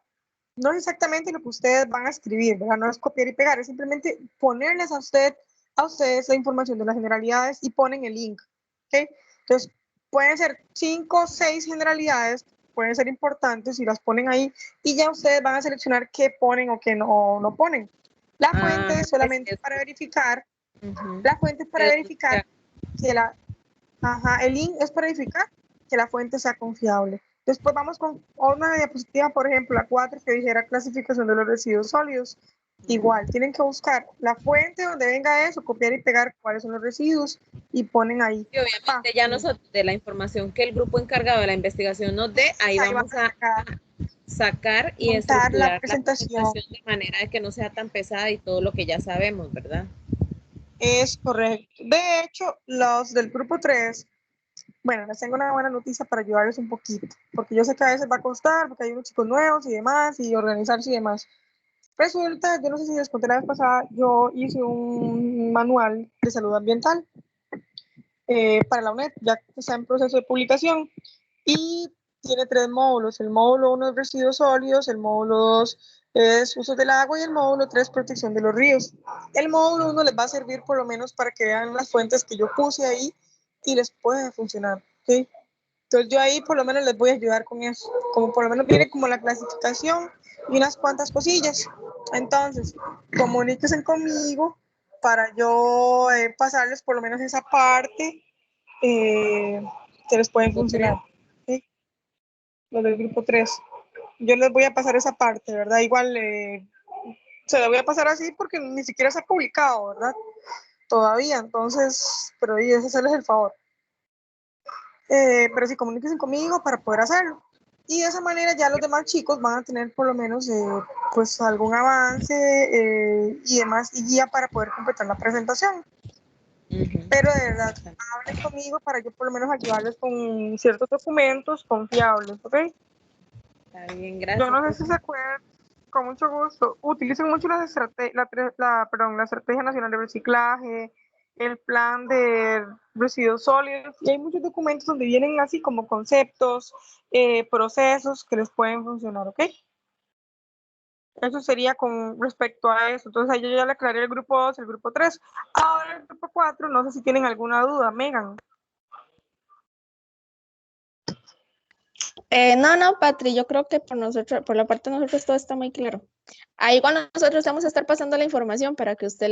No es exactamente lo que ustedes van a escribir, ¿verdad? No es copiar y pegar, es simplemente ponerles a ustedes la información de las generalidades y ponen el link, ¿ok? Entonces, pueden ser 5 o 6 generalidades, pueden ser importantes y las ponen ahí y ya ustedes van a seleccionar qué ponen o qué no ponen. La fuente es solamente para verificar, la fuente es para verificar que el link es para verificar que la fuente sea confiable. Después vamos con una diapositiva, por ejemplo, la 4, que dijera clasificación de los residuos sólidos. Igual, tienen que buscar la fuente donde venga eso, copiar y pegar cuáles son los residuos y ponen ahí. Y obviamente ya nosotros, de la información que el grupo encargado de la investigación nos dé, ahí vamos a sacar y estructurar la presentación de manera de que no sea tan pesada y todo lo que ya sabemos, ¿verdad? Es correcto. De hecho, los del grupo 3, bueno, les tengo una buena noticia para ayudarles un poquito, porque yo sé que a veces va a costar, porque hay unos chicos nuevos y demás, y organizarse y demás. Resulta, yo no sé si les conté la vez pasada, yo hice un manual de salud ambiental para la UNED, ya que está en proceso de publicación, y tiene 3 módulos. El módulo 1 es residuos sólidos, el módulo 2 es uso del agua y el módulo 3 protección de los ríos. El módulo 1 les va a servir por lo menos para que vean las fuentes que yo puse ahí y les puede funcionar, ¿ok? Entonces yo ahí por lo menos les voy a ayudar con eso, como por lo menos viene como la clasificación y unas cuantas cosillas. Entonces, comuníquense conmigo para yo pasarles por lo menos esa parte que les pueden funcionar. ¿Sí? Lo del grupo 3. Yo les voy a pasar esa parte, ¿verdad? Igual se la voy a pasar así porque ni siquiera se ha publicado, ¿verdad? todavía, entonces, pero y es hacerles el favor. Pero sí, comuníquense conmigo para poder hacerlo. Y de esa manera ya los demás chicos van a tener por lo menos pues algún avance y demás y guía para poder completar la presentación. Pero de verdad, hablen conmigo para yo por lo menos ayudarles con ciertos documentos confiables, ¿ok? Está bien, gracias. Yo no sé si se acuerdan, con mucho gusto, utilicen mucho la Estrategia Nacional de Reciclaje, el plan de residuos sólidos, y hay muchos documentos donde vienen así como conceptos, procesos que les pueden funcionar, ¿ok? Eso sería con respecto a eso. Entonces, yo ya le aclaré el grupo 2, el grupo 3. Ahora el grupo 4, no sé si tienen alguna duda, Megan. No, Patri, yo creo que por nosotros, por la parte de nosotros todo está muy claro. Ahí igual nosotros vamos a estar pasando la información para que usted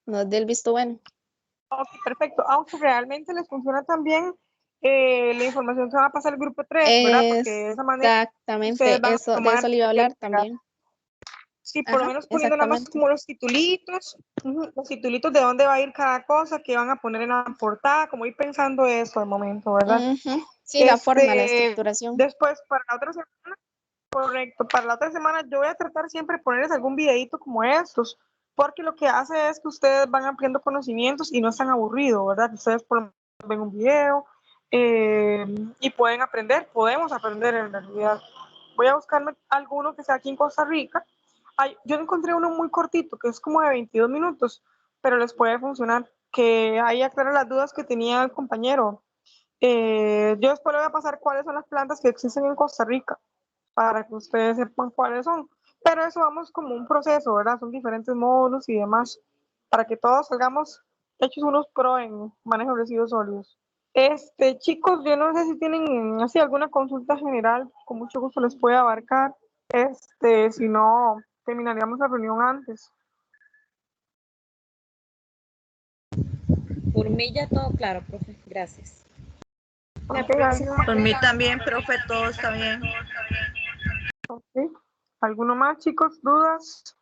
nos dé el visto bueno. Ok, perfecto. Aunque realmente les funciona también, la información se va a pasar al grupo 3, ¿verdad? Porque de esa manera Exactamente, ustedes van a de tomar eso le iba a hablar también. Sí, por lo Ajá, menos poniendo nada más exactamente. como los titulitos de dónde va a ir cada cosa, que van a poner en la portada, como ir pensando eso al momento, ¿verdad? Sí, la forma, la estructuración. Después, para la otra semana, correcto, para la otra semana yo voy a tratar siempre de ponerles algún videito como estos, porque lo que hace es que ustedes van ampliando conocimientos y no están aburridos, ¿verdad? Ustedes por lo menos ven un video y pueden aprender, podemos aprender en realidad. Voy a buscarme alguno que sea aquí en Costa Rica. Yo encontré uno muy cortito, que es como de 22 minutos, pero les puede funcionar, que ahí aclara las dudas que tenía el compañero. Yo después le voy a pasar cuáles son las plantas que existen en Costa Rica, para que ustedes sepan cuáles son. Pero eso vamos como un proceso, ¿verdad? Son diferentes módulos y demás, para que todos salgamos hechos unos pro en manejo de residuos sólidos. Chicos, yo no sé si tienen así alguna consulta general, con mucho gusto les puede abarcar. Si no, terminaríamos la reunión antes. Por mí ya todo claro, profe. Gracias. Por mí también, profe, todo está bien. Okay. ¿Alguno más, chicos? ¿Dudas?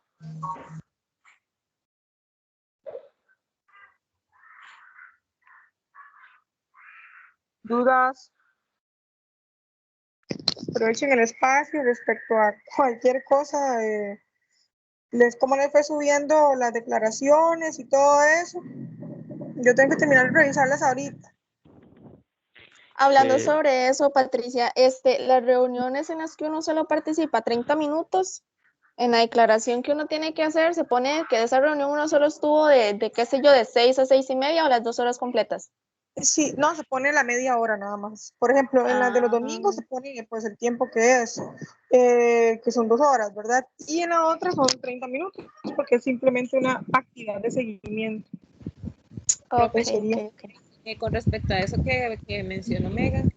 ¿Dudas? Aprovechen el espacio respecto a cualquier cosa. ¿Cómo les fue subiendo las declaraciones y todo eso? Yo tengo que terminar de revisarlas ahorita. Hablando sobre eso, Patricia, las reuniones en las que uno solo participa 30 minutos, en la declaración que uno tiene que hacer, se pone que de esa reunión uno solo estuvo de qué sé yo, de 6 a 6:30 o las 2 horas completas. Sí, no, se pone la media hora nada más. Por ejemplo, en las de los domingos se pone pues el tiempo que es, que son 2 horas, ¿verdad? Y en la otra son 30 minutos, porque es simplemente una actividad de seguimiento. Ok. Con respecto a eso que mencionó Megan,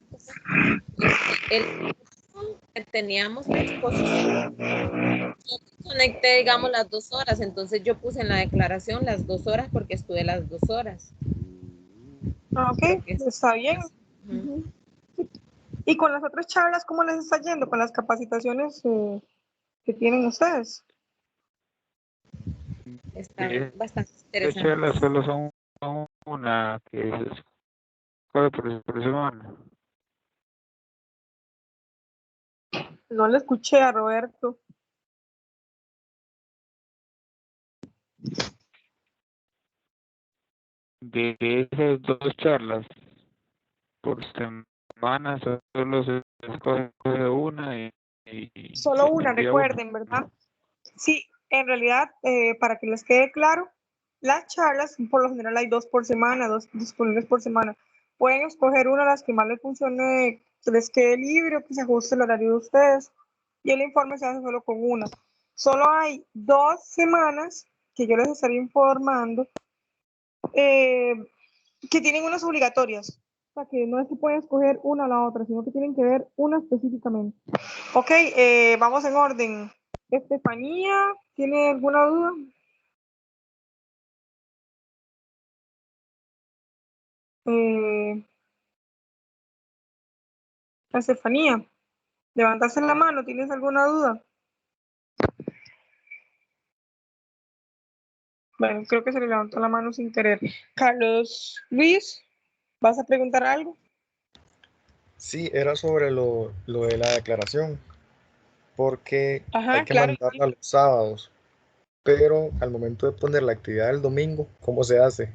teníamos la exposición, yo conecté, digamos, las 2 horas, entonces yo puse en la declaración las 2 horas porque estuve las 2 horas. Ok, está bien. Y con las otras charlas, ¿cómo les está yendo con las capacitaciones que tienen ustedes? Están bastante Las charlas interesantes. solo son una que es por semana. No le escuché a Roberto. De esas 2 charlas por semana solo se escoge una y Solo una, envía una. recuerden, ¿verdad? Sí, en realidad, para que les quede claro, las charlas, por lo general hay 2 por semana, 2 disponibles por semana. Pueden escoger una de las que más les funcione, que les quede libre o que se ajuste el horario de ustedes. Y el informe se hace solo con una. Solo hay 2 semanas que yo les estaré informando que tienen unas obligatorias. O sea, que no es que pueden escoger una o la otra, sino que tienen que ver una específicamente. Ok, vamos en orden. Estefanía, ¿tiene alguna duda? Estefanía, levantaste la mano, ¿tienes alguna duda? Bueno, creo que se le levantó la mano sin querer. Carlos Luis, ¿vas a preguntar algo? Sí, era sobre lo de la declaración, porque Ajá, hay que claro. mandarla los sábados, pero al momento de poner la actividad del domingo, ¿cómo se hace?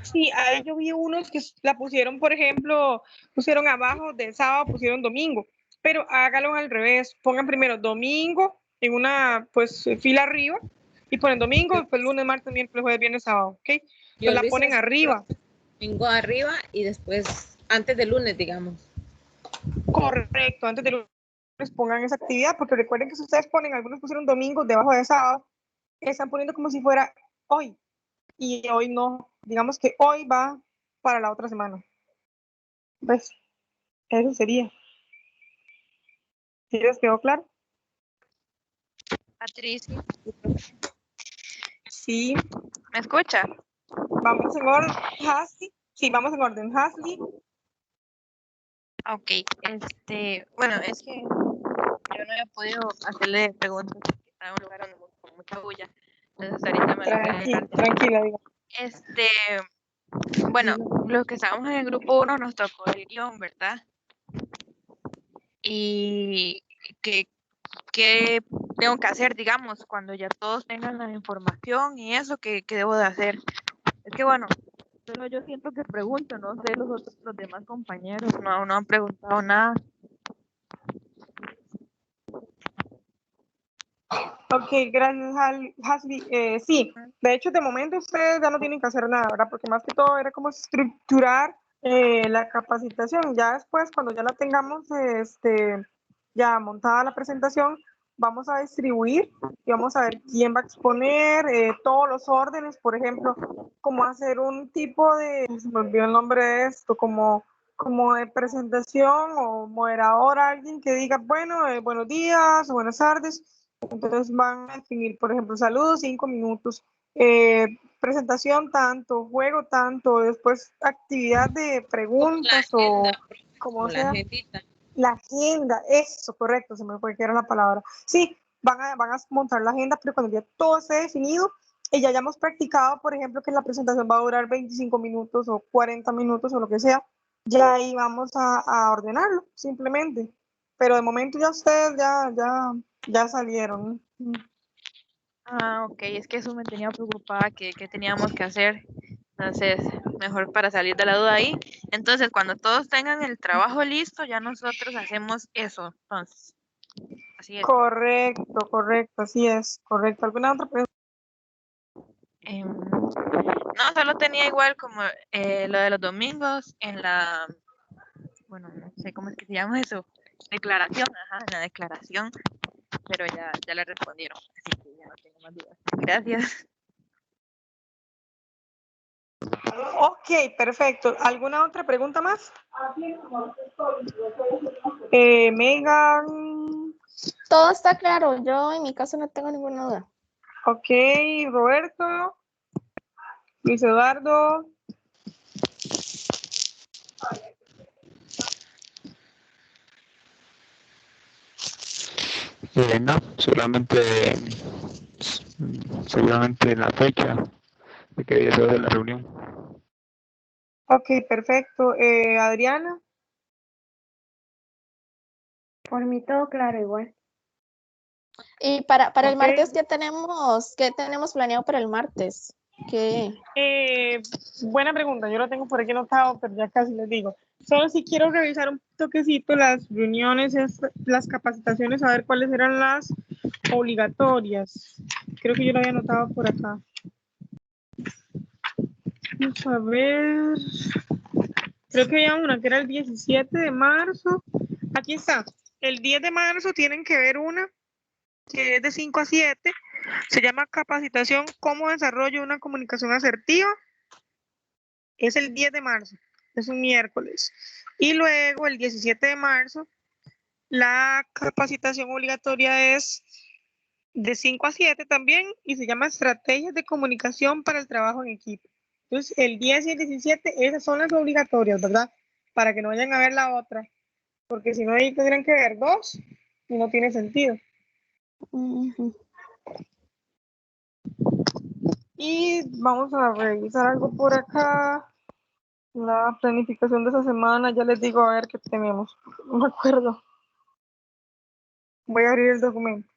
Sí, ahí yo vi unos que la pusieron, por ejemplo, pusieron abajo del sábado, pusieron domingo, pero hágalo al revés. Pongan primero domingo en una pues fila arriba y ponen domingo, después lunes, martes, miércoles, jueves, viernes, sábado, ¿ok? Yo Entonces la lo hice ponen así, arriba. domingo arriba y después, antes del lunes, digamos. Correcto, antes de lunes pongan esa actividad, porque recuerden que si ustedes ponen, algunos pusieron domingo debajo de sábado, están poniendo como si fuera hoy, y hoy no, digamos que hoy va para la otra semana. ¿Ves? Eso sería. ¿Sí les quedó claro? Patricia, Sí. ¿me escucha? Vamos en orden. Hasli. Sí, vamos en orden. Hasli. Ok, bueno, es que yo no había podido hacerle preguntas porque estaba en un lugar donde con mucha bulla. Entonces ahorita me lo Tranquila, tranquila, diga. Bueno, los que estábamos en el grupo 1 nos tocó el guión, ¿verdad? Y ¿qué tengo que hacer, digamos, cuando ya todos tengan la información y eso, ¿qué debo de hacer? Es que bueno, solo yo siento que pregunto, no sé, los demás compañeros no han preguntado nada. Ok, gracias, Hasli. Sí, de hecho, de momento ustedes ya no tienen que hacer nada, ¿verdad? Porque más que todo era como estructurar la capacitación. Ya después, cuando ya la tengamos ya montada la presentación, vamos a distribuir y vamos a ver quién va a exponer todos los órdenes, por ejemplo, cómo hacer un tipo de, se me olvidó el nombre de esto, como de presentación o moderador, alguien que diga, bueno, buenos días o buenas tardes. Entonces van a definir, por ejemplo, saludos 5 minutos, presentación tanto, juego tanto, después actividad de preguntas o como La sea. agendita. La agenda, eso, correcto, se me fue que era la palabra. Sí, van a montar la agenda, pero cuando ya todo esté definido y ya hayamos practicado, por ejemplo, que la presentación va a durar 25 minutos o 40 minutos o lo que sea, ya ahí vamos a ordenarlo, simplemente. Pero de momento ya ustedes ya salieron. Ah, ok, es que eso me tenía preocupada, que teníamos que hacer. Entonces, mejor para salir de la duda ahí. Entonces, cuando todos tengan el trabajo listo, ya nosotros hacemos eso. Entonces, así es. Correcto, así es, correcto. ¿Alguna otra pregunta? No, solo tenía igual como lo de los domingos en la, bueno, no sé cómo es que se llama eso, declaración, ajá, en la declaración, pero ya le respondieron, así que ya no tengo más dudas. Gracias. Ok, perfecto. ¿Alguna otra pregunta más? Megan. Todo está claro. Yo en mi caso no tengo ninguna duda. Ok, Roberto. Luis Eduardo. No, seguramente la fecha de que día se va a hacer la reunión. Ok, perfecto. Adriana. Por mí todo claro igual. Y para el Ok. martes, ¿qué tenemos planeado para el martes? ¿Qué? Buena pregunta, yo lo tengo por aquí anotado, pero ya casi les digo. Solo si quiero revisar un toquecito las reuniones, las capacitaciones, a ver cuáles eran las obligatorias. Creo que yo lo había anotado por acá. Vamos a ver. Creo que había una que era el 17 de marzo. Aquí está. El 10 de marzo tienen que ver una que es de 5 a 7. Se llama capacitación cómo desarrollo una comunicación asertiva. Es el 10 de marzo, es un miércoles. Y luego el 17 de marzo, la capacitación obligatoria es de 5 a 7 también y se llama estrategias de comunicación para el trabajo en equipo. Entonces, el 10 y el 17, esas son las obligatorias, ¿verdad? Para que no vayan a ver la otra, porque si no, ahí tendrían que ver dos y no tiene sentido. Y vamos a revisar algo por acá. La planificación de esa semana, ya les digo a ver qué tenemos. No me acuerdo. Voy a abrir el documento.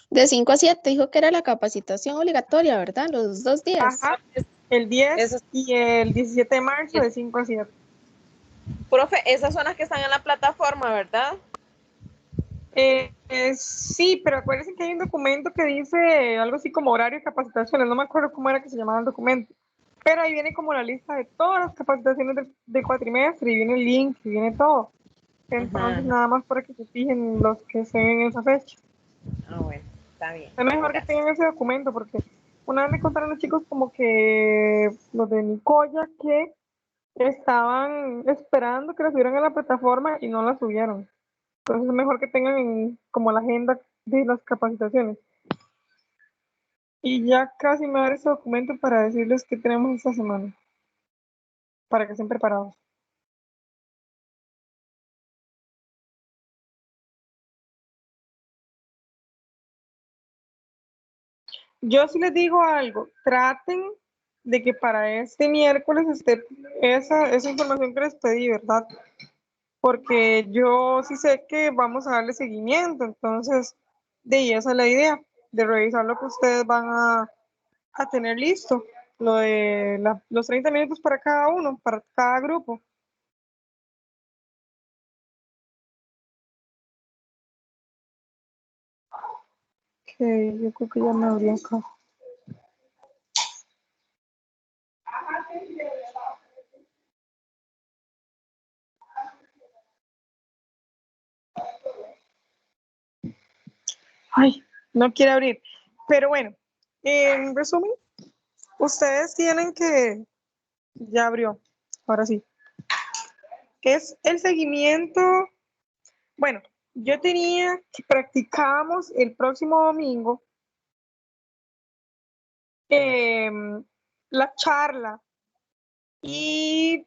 De 5 a 7 dijo que era la capacitación obligatoria, ¿verdad? Los 2 días. Ajá, el 10 y el 17 de marzo de 5 a 7. Profe, esas son las que están en la plataforma, ¿verdad? Sí, pero acuérdense que hay un documento que dice algo así como horario de capacitaciones. No me acuerdo cómo era que se llamaba el documento. Pero ahí viene como la lista de todas las capacitaciones de cuatrimestre y viene el link y viene todo. Entonces, nada más para que se fijen los que se ven en esa fecha. Ah, bueno, está bien. Es mejor que tengan ese documento porque una vez me contaron los chicos como que los de Nicoya que estaban esperando que la subieran a la plataforma y no la subieron. Entonces es mejor que tengan como la agenda de las capacitaciones. Y ya casi me va a dar ese documento para decirles qué tenemos esta semana. Para que estén preparados. Yo sí les digo algo, traten de que para este miércoles esté esa información que les pedí, ¿verdad? Porque yo sí sé que vamos a darle seguimiento, entonces de ahí esa es la idea, de revisar lo que ustedes van a tener listo, lo de los 30 minutos para cada uno, para cada grupo. Ok, yo creo que ya me abrí acá. Ay, no quiere abrir. Pero bueno, en resumen, ustedes tienen que... Ya abrió, ahora sí. Es el seguimiento. Bueno, yo tenía que practicamos el próximo domingo la charla y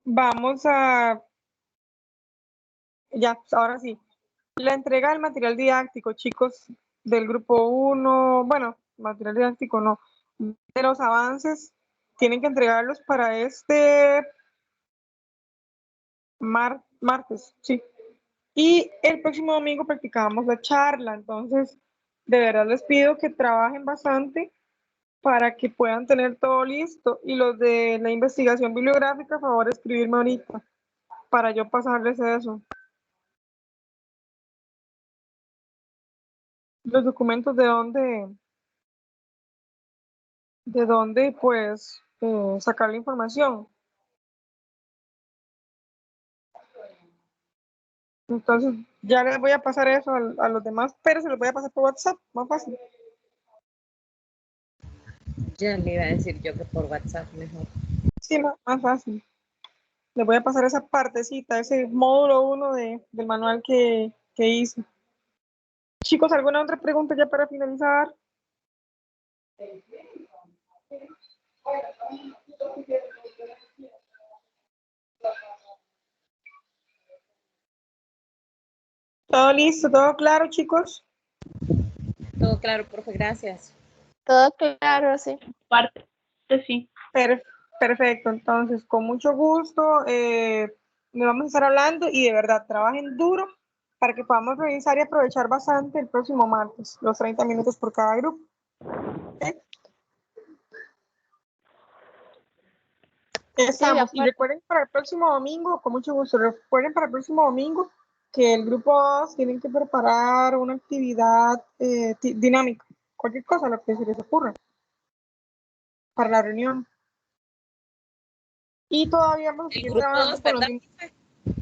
vamos a... Ya, ahora sí. La entrega del material didáctico, chicos, del grupo 1, bueno, material didáctico no, de los avances, tienen que entregarlos para este martes, sí. Y el próximo domingo practicamos la charla, entonces de verdad les pido que trabajen bastante para que puedan tener todo listo. Y los de la investigación bibliográfica, a favor, escribirme ahorita para yo pasarles eso. Los documentos de dónde pues sacar la información. Entonces ya les voy a pasar eso a los demás, pero se los voy a pasar por WhatsApp, más fácil. Ya le iba a decir yo que por WhatsApp mejor. Sí, más fácil. Les voy a pasar esa partecita, ese módulo 1 del manual que hice. Chicos, ¿alguna otra pregunta ya para finalizar? ¿Todo listo? ¿Todo claro, chicos? Todo claro, profe, gracias. Todo claro, sí. Parte, sí. Perfecto, entonces, con mucho gusto, me vamos a estar hablando y de verdad, trabajen duro para que podamos revisar y aprovechar bastante el próximo martes, los 30 minutos por cada grupo. ¿Okay? Estamos, y recuerden para el próximo domingo, con mucho gusto, recuerden para el próximo domingo que el grupo 2 tienen que preparar una actividad dinámica, cualquier cosa, lo que se les ocurra, para la reunión. Y todavía vamos a seguir trabajando con los mismos.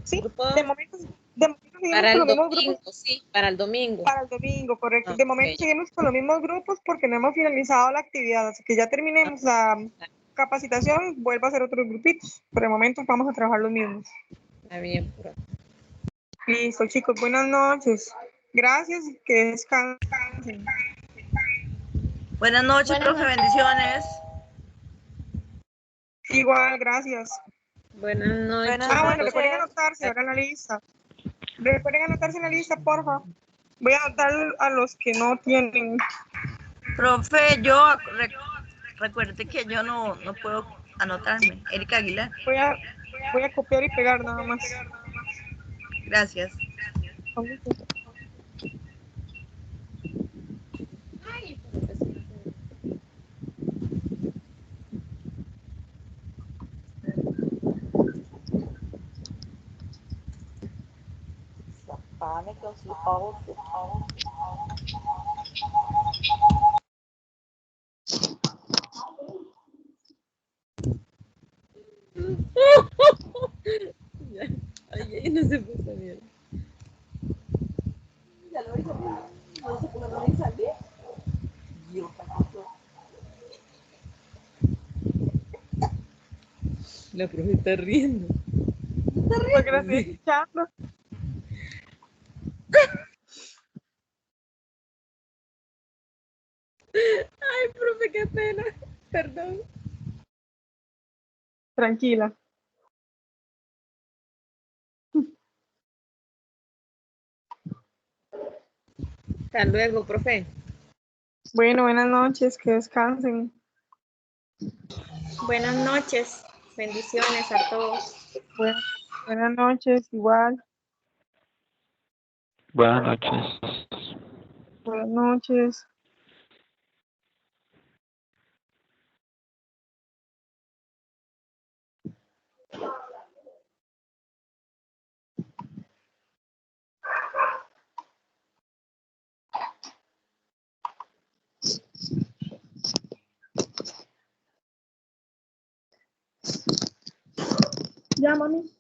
Sí, de momento para el con los mismos domingo, grupos. sí, para el domingo. Para el domingo, correcto. De momento seguimos con los mismos grupos porque no hemos finalizado la actividad, así que ya terminemos la capacitación, vuelvo a hacer otros grupitos, pero de momento vamos a trabajar los mismos. Está bien, profe. Listo, chicos, buenas noches. Gracias y que descansen. Buenas noches, Buenas profe, noches. bendiciones. Igual, gracias. Buenas noches. Buenas Bueno, noches. recuerden anotarse ahora en la lista. Recuerden anotarse en la lista, porfa. Voy a anotar a los que no tienen. Profe, yo recuerde que yo no puedo anotarme. Erika Aguilar. Voy a copiar y pegar nada más. Gracias. Pane con su pavo. Ay, no se puso bien. Ya lo hice bien. No sé por qué no lo hice bien. Yo tampoco. La profe está riendo. Porque la estoy escuchando. Ay, profe, qué pena. Perdón. Tranquila. Hasta luego, profe. Bueno, buenas noches, que descansen. Buenas noches. Bendiciones a todos. Buenas noches, igual. Buenas noches. Buenas noches. Ya, mami.